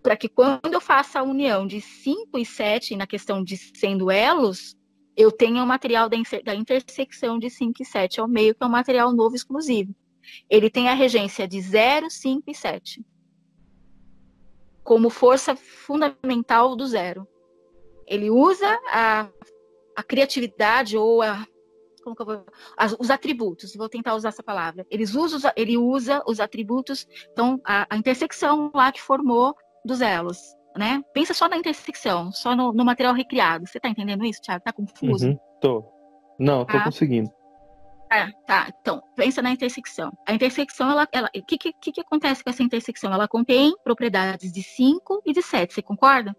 para que quando eu faça a união de 5 e 7, na questão de sendo elos, eu tenha o material da intersecção de 5 e 7 ao meio, que é um material novo exclusivo. Ele tem a regência de 0, 5 e 7 como força fundamental do 0. Ele usa a criatividade ou os atributos, vou tentar usar essa palavra. Ele usa os atributos, então a intersecção lá que formou dos elos, né? Pensa só na intersecção, só no material recriado. Você tá entendendo isso, Thiago? Tá confuso? Uhum. Tô. Não, tô conseguindo. Tá. Então, pensa na intersecção. A intersecção, o que acontece com essa intersecção? Ela contém propriedades de 5 e de 7, você concorda?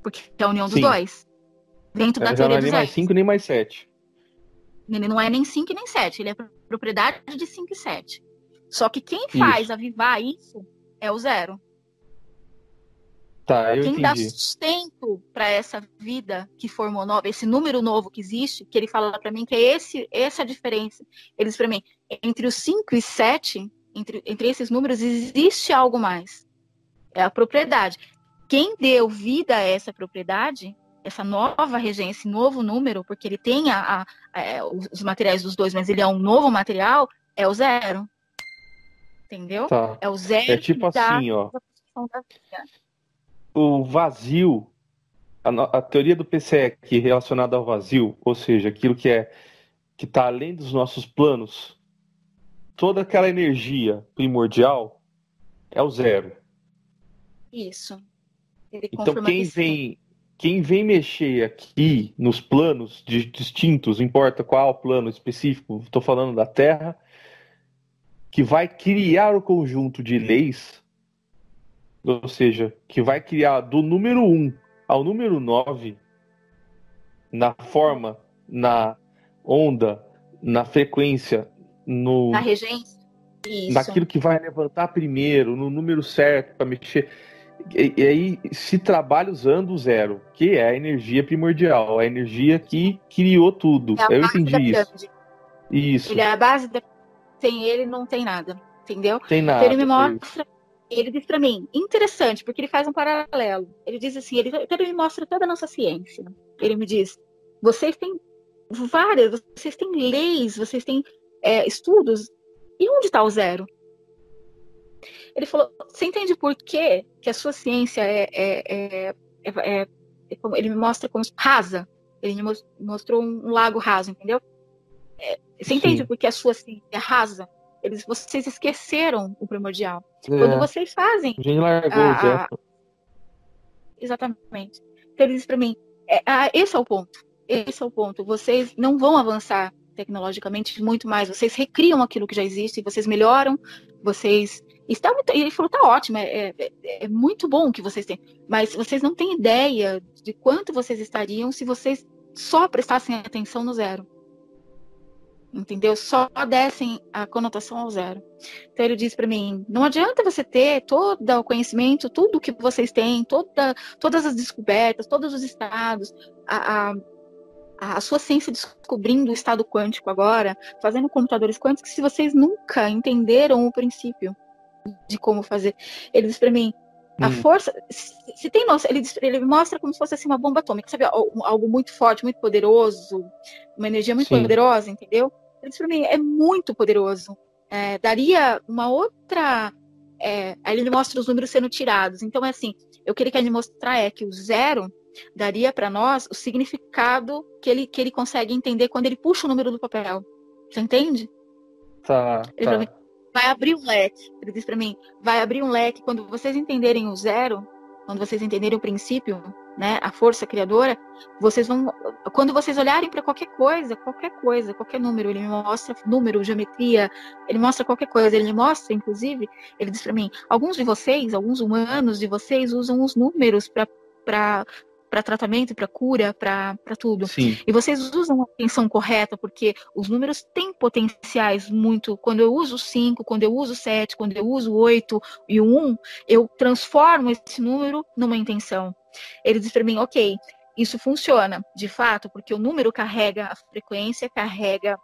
Porque é a união dos dois. Dentro da Já teoria não é dos nem mais 5 nem mais 7. Ele não é nem 5 nem 7, ele é propriedade de 5 e 7. Só que quem faz avivar isso é o 0. Tá, eu Quem entendi. dá sustento para essa vida que formou nova, esse número novo que existe, que ele fala para mim que é essa a diferença. Ele diz para mim, entre os 5 e 7, entre esses números, existe algo mais. É a propriedade. Quem deu vida a essa propriedade, essa nova regência, esse novo número, porque ele tem os materiais dos dois, mas ele é um novo material, é o 0. Entendeu? Tá. É o 0 É tipo assim, ó. O vazio, a teoria do PCE relacionada ao vazio, ou seja, aquilo que está além dos nossos planos, toda aquela energia primordial é o 0. Isso. Ele então quem vem mexer aqui nos planos distintos, não importa qual plano específico, estou falando da Terra, que vai criar o conjunto de leis, ou seja, que vai criar do número 1 ao número 9, na forma, na onda, na frequência, na regência, isso. naquilo que vai levantar primeiro, no número certo para mexer. E aí se trabalha usando o zero, que é a energia primordial, a energia que criou tudo. É a Eu base da entendi isso. pirâmide. Isso. Ele é a base da... Sem ele não tem nada, entendeu? Tem Então ele me nada. mostra, ele diz para mim, interessante, porque ele faz um paralelo. Ele diz assim, ele me mostra toda a nossa ciência. Ele me diz, vocês têm vocês têm leis, vocês têm estudos, e onde está o zero? Ele falou, você entende por quê que a sua ciência ele me mostra como rasa? Ele me mostrou um lago raso, entendeu? Você entende Sim. por que a sua ciência é rasa? Vocês esqueceram o primordial. Quando vocês fazem... A gente largou o zero. Exatamente. Então ele diz para mim, esse é o ponto. Esse é o ponto. Vocês não vão avançar tecnologicamente muito mais. Vocês recriam aquilo que já existe, vocês melhoram, vocês... Ele falou, tá ótimo, é muito bom o que vocês têm, mas vocês não têm ideia de quanto vocês estariam se vocês só prestassem atenção no zero. Entendeu? Só dessem a conotação ao zero. Então ele diz para mim, não adianta você ter todo o conhecimento, tudo que vocês têm, todas as descobertas, todos os estados, a sua ciência descobrindo o estado quântico agora, fazendo computadores quânticos, se vocês nunca entenderam o princípio de como fazer. Ele diz para mim, a força, se tem noção, ele mostra como se fosse assim uma bomba atômica, sabe? Algo muito forte, muito poderoso, uma energia muito poderosa, entendeu? Ele diz para mim, é muito poderoso. Daria uma outra... aí ele mostra os números sendo tirados. Então, é assim, o que ele quer me mostrar é que o zero daria para nós o significado que ele consegue entender quando ele puxa o número do papel. Você entende? Tá. Mim, vai abrir um leque. Ele diz para mim, vai abrir um leque quando vocês entenderem o zero, quando vocês entenderem o princípio, né, a força criadora, vocês vão, quando vocês olharem para qualquer coisa, qualquer número, ele me mostra número, geometria, ele mostra qualquer coisa, ele me mostra, inclusive, ele diz para mim, alguns humanos de vocês usam os números para tratamento, para cura, para tudo. Sim. E vocês usam a atenção correta, porque os números têm potenciais muito. Quando eu uso 5, quando eu uso 7, quando eu uso 8 e o 1, eu transformo esse número numa intenção. Ele diz para mim, ok, isso funciona, de fato, porque o número carrega a frequência, carrega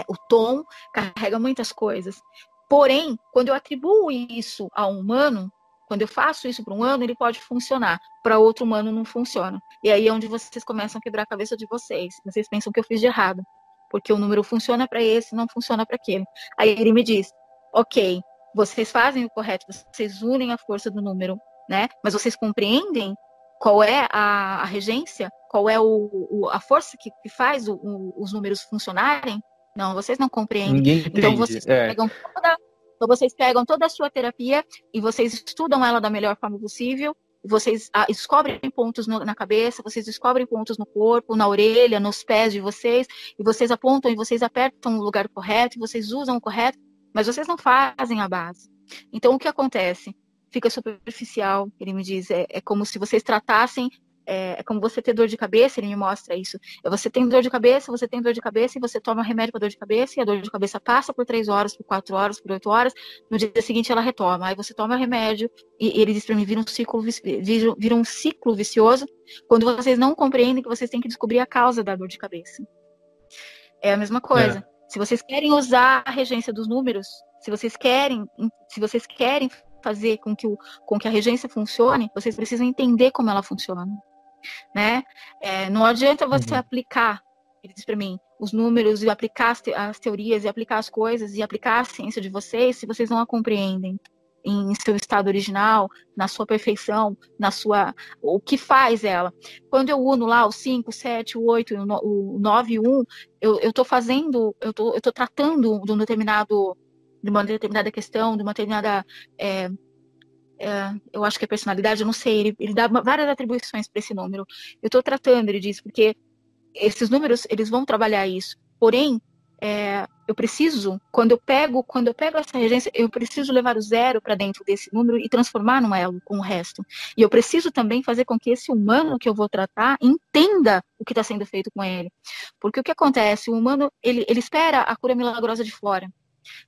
o tom, carrega muitas coisas. Porém, quando eu atribuo isso a um humano, quando eu faço isso para um humano, ele pode funcionar. Para outro humano, não funciona. E aí é onde vocês começam a quebrar a cabeça de vocês. Vocês pensam que eu fiz de errado. Porque o número funciona para esse, não funciona para aquele. Aí ele me diz, ok, vocês fazem o correto, vocês unem a força do número, né? Mas vocês compreendem qual é a regência? Qual é a força que faz os números funcionarem? Não, vocês não compreendem. Ninguém entende. Então vocês pegam toda a sua terapia e vocês estudam ela da melhor forma possível, vocês descobrem pontos na cabeça, vocês descobrem pontos no corpo, na orelha, nos pés de vocês, e vocês apontam e vocês apertam o lugar correto, e vocês usam o correto, mas vocês não fazem a base. Então o que acontece? Fica superficial, ele me diz, é como se vocês tratassem, é como você ter dor de cabeça, ele me mostra isso. Você tem dor de cabeça, e você toma remédio para dor de cabeça, e a dor de cabeça passa por 3 horas, por 4 horas, por 8 horas, no dia seguinte ela retoma. Aí você toma o remédio, e ele diz para mim, vira um ciclo vicioso, quando vocês não compreendem que vocês têm que descobrir a causa da dor de cabeça. É a mesma coisa. Se vocês querem usar a regência dos números, se vocês querem fazer com que a regência funcione, vocês precisam entender como ela funciona, né? Não adianta você aplicar, ele diz para mim, os números e aplicar as teorias e aplicar as coisas e aplicar a ciência de vocês se vocês não a compreendem em seu estado original, na sua perfeição, o que faz ela. Quando eu uno lá o 5, o 7, o 8, o 9 e o 1, eu estou tratando de uma determinada questão, de uma determinada, eu acho que é personalidade, eu não sei, ele dá várias atribuições para esse número. Eu estou tratando, ele diz, porque esses números, eles vão trabalhar isso. Porém, eu preciso, quando eu pego essa regência, eu preciso levar o zero para dentro desse número e transformar num elo com o resto. E eu preciso também fazer com que esse humano que eu vou tratar entenda o que está sendo feito com ele. Porque o que acontece? O humano, ele espera a cura milagrosa de fora,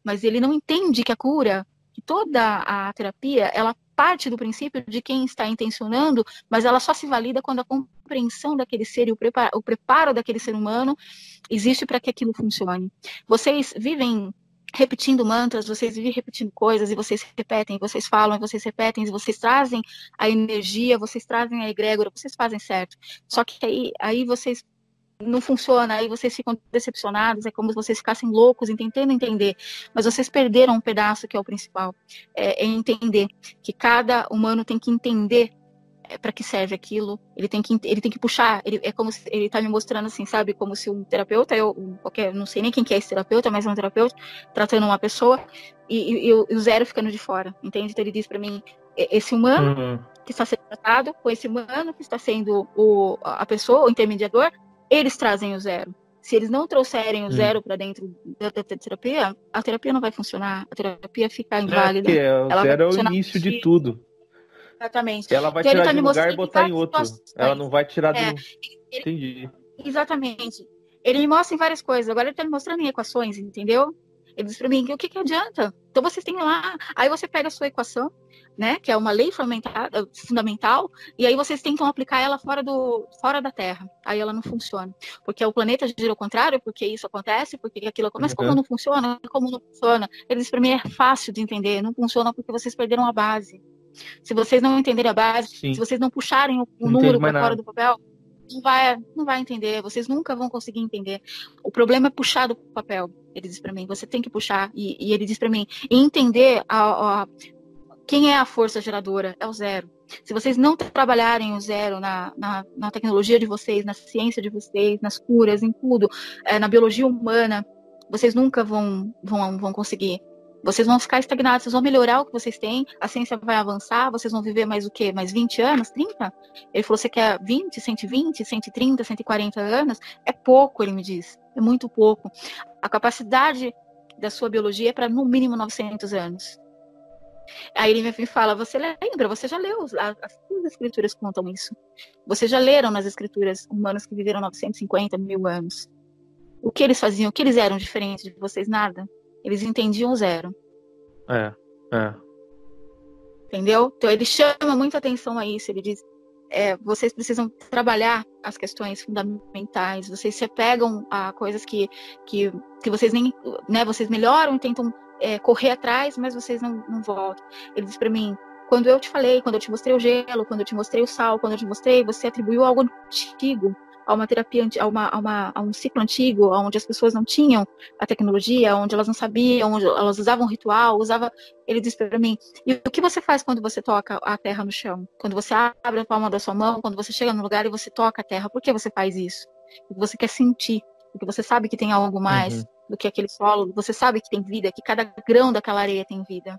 mas ele não entende que a cura que toda a terapia, ela parte do princípio de quem está intencionando, mas ela só se valida quando a compreensão daquele ser e o preparo daquele ser humano existe para que aquilo funcione. Vocês vivem repetindo mantras, vocês vivem repetindo coisas, e vocês repetem, vocês falam, e vocês repetem, e vocês trazem a energia, vocês trazem a egrégora, vocês fazem certo. Só que aí vocês não funciona, aí vocês ficam decepcionados, é como se vocês ficassem loucos tentando entender, mas vocês perderam um pedaço que é o principal, é entender que cada humano tem que entender para que serve aquilo, ele tem que puxar, é como se ele está me mostrando assim, sabe, como se um terapeuta, não sei nem quem que é esse terapeuta, mas é um terapeuta tratando uma pessoa e o zero ficando de fora, entende? Então ele diz para mim, esse humano que está sendo tratado com esse humano que está sendo a pessoa, o intermediador, eles trazem o zero. Se eles não trouxerem o zero para dentro da terapia, a terapia não vai funcionar, a terapia fica inválida. O zero é o início de tudo. Exatamente. Ela vai tirar de um lugar e botar em outro. Ela não vai tirar do... Entendi. Exatamente. Ele me mostra em várias coisas. Agora ele está me mostrando em equações, entendeu? Ele diz para mim, o que adianta? Então vocês têm lá... Aí você pega a sua equação, né? Que é uma lei fundamental, e aí vocês tentam aplicar ela fora da Terra. Aí ela não funciona. Porque o planeta gira ao contrário, porque isso acontece, porque aquilo acontece. Mas como não funciona? Como não funciona? Ele diz para mim, é fácil de entender. Não funciona porque vocês perderam a base. Se vocês não entenderem a base, se vocês não puxarem o número para fora do papel, não vai entender, vocês nunca vão conseguir entender. O problema é puxar do papel, ele diz para mim, você tem que puxar, e ele diz para mim, e entender quem é a força geradora, é o zero. Se vocês não trabalharem o zero na tecnologia de vocês, na ciência de vocês, nas curas, em tudo, na biologia humana, vocês nunca vão conseguir. Vocês vão ficar estagnados, vocês vão melhorar o que vocês têm, a ciência vai avançar, vocês vão viver mais o quê? Mais 20 anos, 30? Ele falou, você quer 20, 120, 130, 140 anos? É pouco, ele me diz, é muito pouco. A capacidade da sua biologia é para no mínimo 900 anos. Aí ele me fala, você lembra, você já leu, as escrituras contam isso. Vocês já leram nas escrituras humanos que viveram 950 mil anos. O que eles faziam, o que eles eram diferentes de vocês? Nada. Eles entendiam o zero. Entendeu? Então ele chama muita atenção a isso. Ele diz, vocês precisam trabalhar as questões fundamentais. Vocês se apegam a coisas que vocês nem, né? Vocês melhoram e tentam correr atrás, mas vocês não voltam. Ele diz para mim, quando eu te falei, quando eu te mostrei o gelo, quando eu te mostrei o sal, quando eu te mostrei, você atribuiu algo antigo a uma terapia, a um ciclo antigo, onde as pessoas não tinham a tecnologia, onde elas não sabiam, onde elas usavam ritual, ele disse para mim, e o que você faz quando você toca a terra no chão? Quando você abre a palma da sua mão, quando você chega no lugar e você toca a terra, por que você faz isso? Porque você quer sentir, porque você sabe que tem algo mais do que aquele solo, você sabe que tem vida, que cada grão daquela areia tem vida.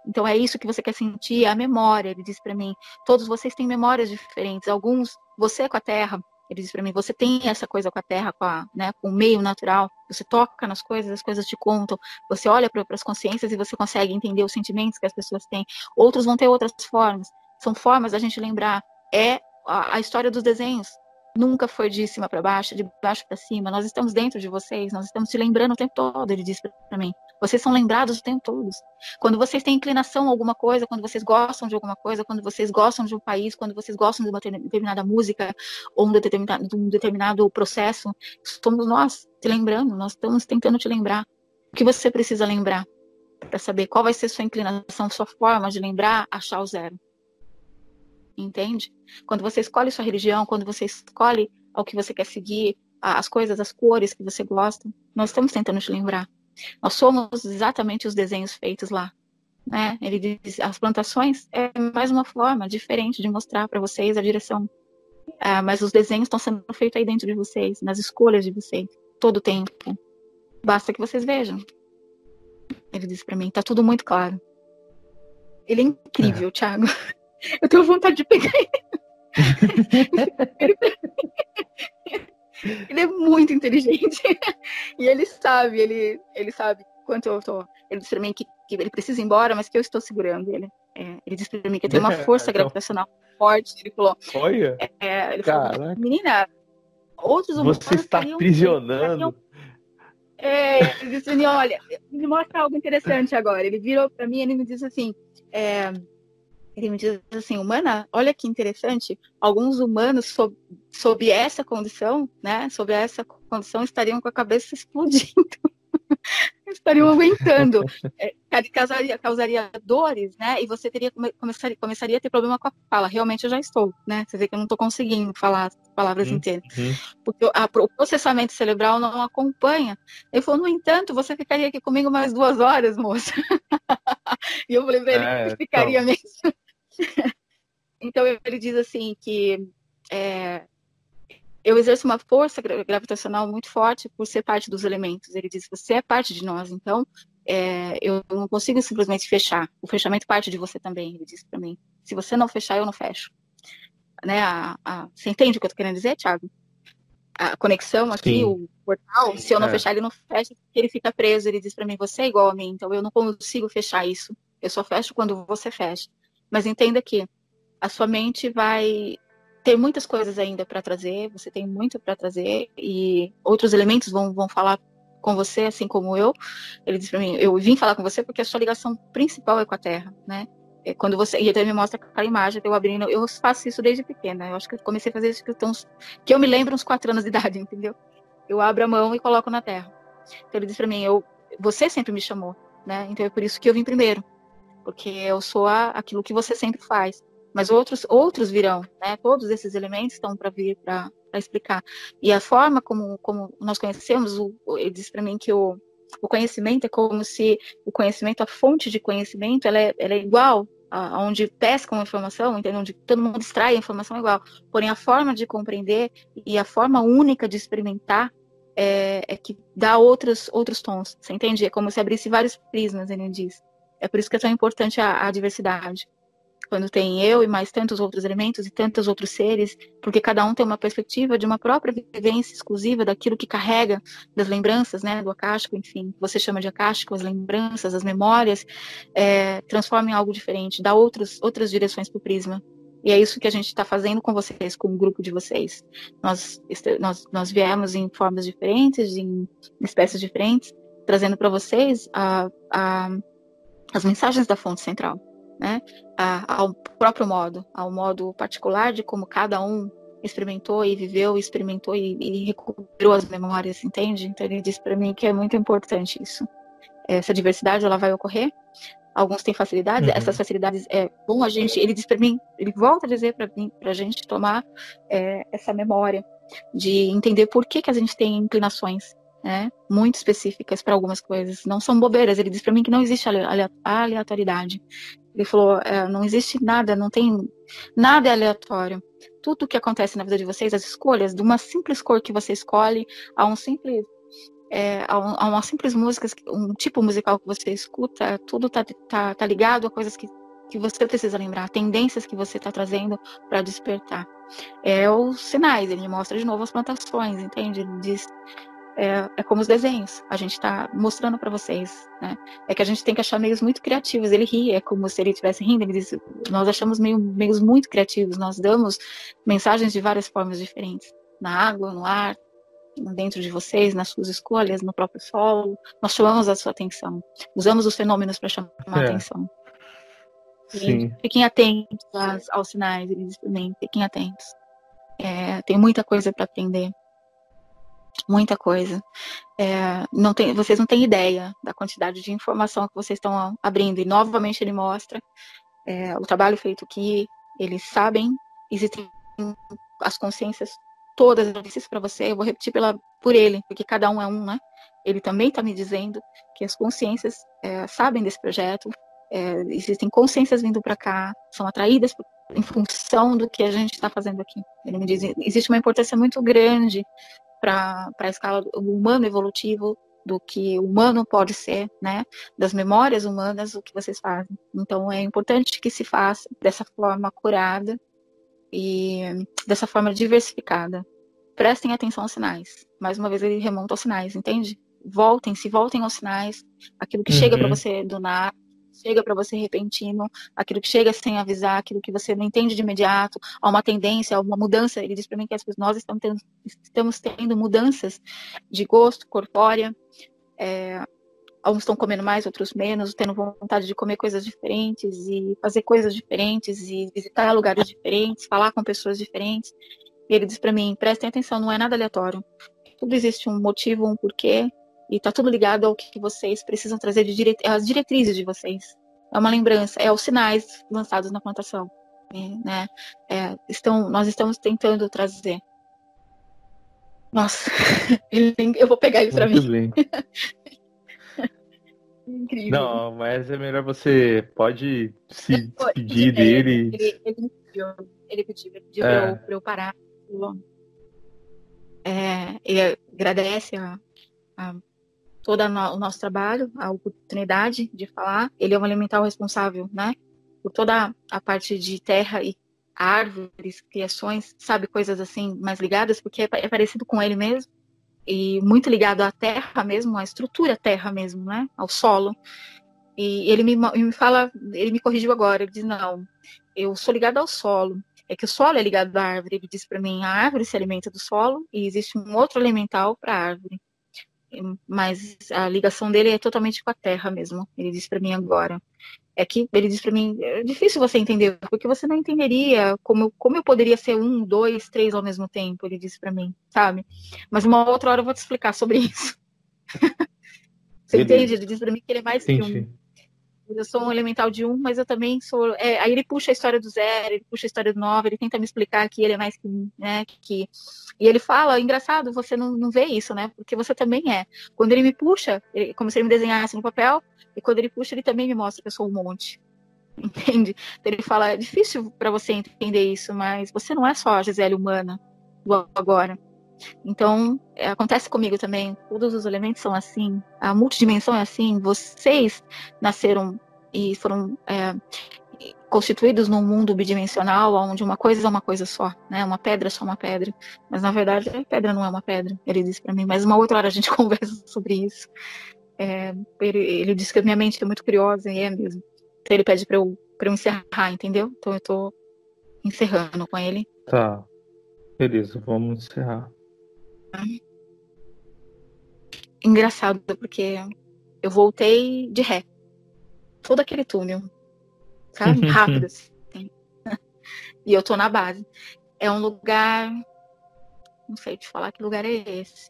Então é isso que você quer sentir, a memória, ele disse para mim, todos vocês têm memórias diferentes, alguns, você com a terra, ele diz para mim, você tem essa coisa com a terra, com o meio natural, você toca nas coisas, as coisas te contam, você olha para as consciências e você consegue entender os sentimentos que as pessoas têm. Outros vão ter outras formas, são formas da gente lembrar. É a história dos desenhos, nunca foi de cima para baixo, de baixo para cima, nós estamos dentro de vocês, nós estamos te lembrando o tempo todo, ele diz para mim. Vocês são lembrados o tempo todo. Quando vocês têm inclinação a alguma coisa, quando vocês gostam de alguma coisa, quando vocês gostam de um país, quando vocês gostam de uma determinada música ou de um determinado processo, somos nós te lembrando, nós estamos tentando te lembrar. O que você precisa lembrar para saber qual vai ser sua inclinação, sua forma de lembrar, achar o zero. Entende? Quando você escolhe sua religião, quando você escolhe ao que você quer seguir, as coisas, as cores que você gosta, nós estamos tentando te lembrar. Nós somos exatamente os desenhos feitos lá, né? Ele diz, as plantações é mais uma forma diferente de mostrar para vocês a direção, mas os desenhos estão sendo feitos aí dentro de vocês, nas escolhas de vocês, todo o tempo. Basta que vocês vejam. Ele diz para mim, tá tudo muito claro. Ele é incrível, Thiago. Eu tenho vontade de pegar ele. Ele é muito inteligente. E ele sabe quanto eu tô. Ele disse pra mim que ele precisa ir embora, mas que eu estou segurando ele. Ele disse pra mim que eu tenho uma força gravitacional forte. Ele falou. Olha! Ele falou, menina, outros humanos. Você está aprisionando. Ele disse assim, olha, me mostra algo interessante agora. Ele virou para mim e ele me disse assim, ele me diz assim, humana, olha que interessante, alguns humanos sob essa condição, né, sob essa condição estariam com a cabeça explodindo, estariam aguentando, causaria dores, né, e você começaria a ter problema com a fala. Realmente eu já estou, né, você vê que eu não estou conseguindo falar as palavras inteiras, porque o processamento cerebral não acompanha. Ele falou, no entanto, você ficaria aqui comigo mais 2 horas, moça. E eu falei pra ele que ficaria mesmo. Então ele diz assim que eu exerço uma força gravitacional muito forte por ser parte dos elementos. Ele diz, você é parte de nós, então eu não consigo simplesmente fechar. O fechamento parte de você também, ele disse para mim. Se você não fechar, eu não fecho. Né? Você entende o que eu tô querendo dizer, Thiago? A conexão aqui, o portal, se eu não fechar, ele não fecha, porque ele fica preso. Ele diz para mim, você é igual a mim, então eu não consigo fechar isso. Eu só fecho quando você fecha. Mas entenda que a sua mente vai ter muitas coisas ainda para trazer, você tem muito para trazer, e outros elementos vão falar com você, assim como eu. Ele disse para mim, eu vim falar com você porque a sua ligação principal é com a Terra, né? Quando você, e ele me mostra aquela imagem, eu abrindo, eu faço isso desde pequena, eu acho que eu comecei a fazer isso que eu me lembro uns 4 anos de idade, entendeu? Eu abro a mão e coloco na Terra. Então ele disse para mim, você sempre me chamou, né? Então é por isso que eu vim primeiro, porque eu sou aquilo que você sempre faz. Mas outros virão, né? Todos esses elementos estão para vir para explicar. E a forma como nós conhecemos, ele diz para mim que o conhecimento é como se o conhecimento, a fonte de conhecimento, ela é igual aonde pescam a informação, entendeu? Onde todo mundo extrai a informação é igual. Porém, a forma de compreender e a forma única de experimentar é que dá outros tons. Você entende? É como se abrisse vários prismas, ele diz. É por isso que é tão importante a diversidade. Quando tem eu e mais tantos outros elementos e tantos outros seres, porque cada um tem uma perspectiva de uma própria vivência exclusiva daquilo que carrega, das lembranças, né, do acástico, enfim, você chama de acástico, as lembranças, as memórias, transforma em algo diferente, dá outras direções para o prisma. E é isso que a gente está fazendo com vocês, com o grupo de vocês. Nós viemos em formas diferentes, em espécies diferentes, trazendo para vocês as mensagens da fonte central, né? Ao próprio modo, ao modo particular de como cada um experimentou e viveu, experimentou e recuperou as memórias, entende? Então ele disse para mim que é muito importante isso. Essa diversidade, ela vai ocorrer. Alguns têm facilidades, essas facilidades é bom a gente, ele diz para mim, ele volta a dizer para mim, para a gente tomar essa memória de entender por que a gente tem inclinações, né, muito específicas para algumas coisas, não são bobeiras. Ele diz para mim que não existe aleatoriedade. Ele falou, não existe nada, não tem nada aleatório. Tudo que acontece na vida de vocês, as escolhas, de uma simples cor que você escolhe, a uma simples música, um tipo musical que você escuta, tudo tá ligado a coisas que você precisa lembrar, tendências que você está trazendo para despertar. Os sinais, ele mostra de novo as plantações, entende? Ele diz, é como os desenhos, a gente está mostrando para vocês, né? É que a gente tem que achar meios muito criativos. Ele ri, é como se ele estivesse rindo, ele diz, nós achamos meios muito criativos, nós damos mensagens de várias formas diferentes, na água, no ar, dentro de vocês, nas suas escolhas, no próprio solo, nós chamamos a sua atenção, usamos os fenômenos para chamar a atenção. Sim. Fiquem atentos aos sinais, ele diz para mim, fiquem atentos. Tem muita coisa para aprender, muita coisa. Vocês não têm ideia da quantidade de informação que vocês estão abrindo. E novamente ele mostra o trabalho feito aqui, eles sabem, existem as consciências todas, eu disse isso para você, eu vou repetir por ele, porque cada um é um, né? Ele também está me dizendo que as consciências sabem desse projeto, existem consciências vindo para cá, são atraídas em função do que a gente está fazendo aqui. Ele me diz, existe uma importância muito grande para a escala do humano evolutivo, do que o humano pode ser, né? Das memórias humanas, o que vocês fazem. Então é importante que se faça dessa forma curada e dessa forma diversificada. Prestem atenção aos sinais. Mais uma vez ele remonta aos sinais, entende? Voltem aos sinais, aquilo que chega para você do nada, chega para você repentino, aquilo que chega sem avisar, aquilo que você não entende de imediato, há uma tendência, há uma mudança. Ele diz para mim que nós estamos tendo mudanças de gosto, corpórea, alguns estão comendo mais, outros menos, tendo vontade de comer coisas diferentes e fazer coisas diferentes e visitar lugares diferentes, falar com pessoas diferentes. E ele diz para mim, prestem atenção, não é nada aleatório. Tudo existe um motivo, um porquê, e tá tudo ligado ao que vocês precisam trazer as diretrizes de vocês. É uma lembrança, é os sinais lançados na plantação, né? Nós estamos tentando trazer. Nossa, eu vou pegar ele para mim. Bem. Incrível. Não, mas é melhor você pode se despedir dele. Ele pediu para eu parar. Ele agradece a todo o nosso trabalho, a oportunidade de falar. Ele é um elemental responsável, né, por toda a parte de terra e árvores, criações, sabe, coisas assim mais ligadas, porque é parecido com ele mesmo e muito ligado à terra mesmo, à estrutura terra mesmo, né, ao solo. E ele me fala, ele me corrigiu agora, ele diz, não, eu sou ligado ao solo. É que o solo é ligado à árvore. Ele disse para mim, a árvore se alimenta do solo e existe um outro elemental para a árvore. Mas a ligação dele é totalmente com a terra mesmo. Ele disse para mim agora. É que ele disse para mim, é difícil você entender, porque você não entenderia como eu poderia ser 1, 2, 3 ao mesmo tempo. Ele disse para mim, sabe? Mas uma outra hora eu vou te explicar sobre isso. Você entende? Ele disse para mim que ele é mais que um. Eu sou um elemental de 1, mas eu também sou... aí ele puxa a história do 0, ele puxa a história do 9, ele tenta me explicar que ele é mais que 1, né? E ele fala, engraçado, você não vê isso, né? Porque você também é. Quando ele me puxa, como se ele me desenhasse no papel, e quando ele puxa, ele também me mostra que eu sou um monte. Entende? Então ele fala, é difícil para você entender isso, mas você não é só a Gisele humana do agora. Então, acontece comigo também, todos os elementos são assim, a multidimensão é assim, vocês nasceram e foram constituídos num mundo bidimensional, onde uma coisa é uma coisa só, né? Uma pedra é só uma pedra, mas na verdade a pedra não é uma pedra, ele disse para mim, mas uma outra hora a gente conversa sobre isso. Ele disse que a minha mente é muito curiosa, e é mesmo. Então ele pede para eu encerrar, entendeu? Então eu tô encerrando com ele. Tá, beleza, vamos encerrar. Engraçado, porque eu voltei de ré. Todo aquele túnel, sabe? Rápido, assim. E eu tô na base. É um lugar... Não sei te falar que lugar é esse.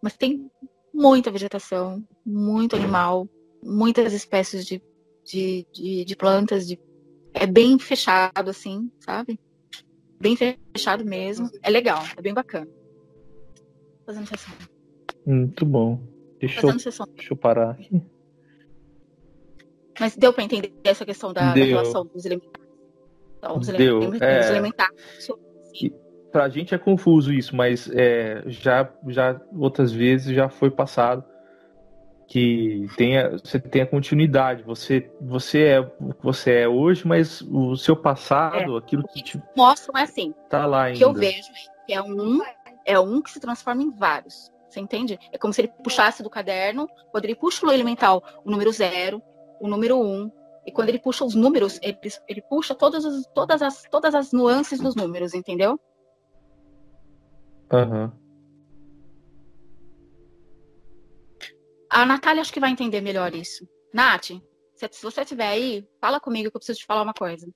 Mas tem muita vegetação, muito animal, muitas espécies de plantas. É bem fechado, assim, sabe? Bem fechado mesmo. É legal, é bem bacana. Fazendo sessão. Muito bom. Deixa eu parar aqui. Mas deu para entender essa questão da relação dos elementais? Então, dos elementares. Pra gente é confuso isso, mas já outras vezes já foi passado que você tem a continuidade. Você é o que você é hoje, mas o seu passado, aquilo que te mostram é assim. Tá lá ainda. O que eu vejo que é um que se transforma em vários. Você entende? É como se ele puxasse do caderno, quando ele puxa o elemental, o número 0, o número 1, e quando ele puxa os números, ele puxa todas as nuances dos números, entendeu? Uhum. A Natália acho que vai entender melhor isso. Nath, se você estiver aí, fala comigo que eu preciso te falar uma coisa.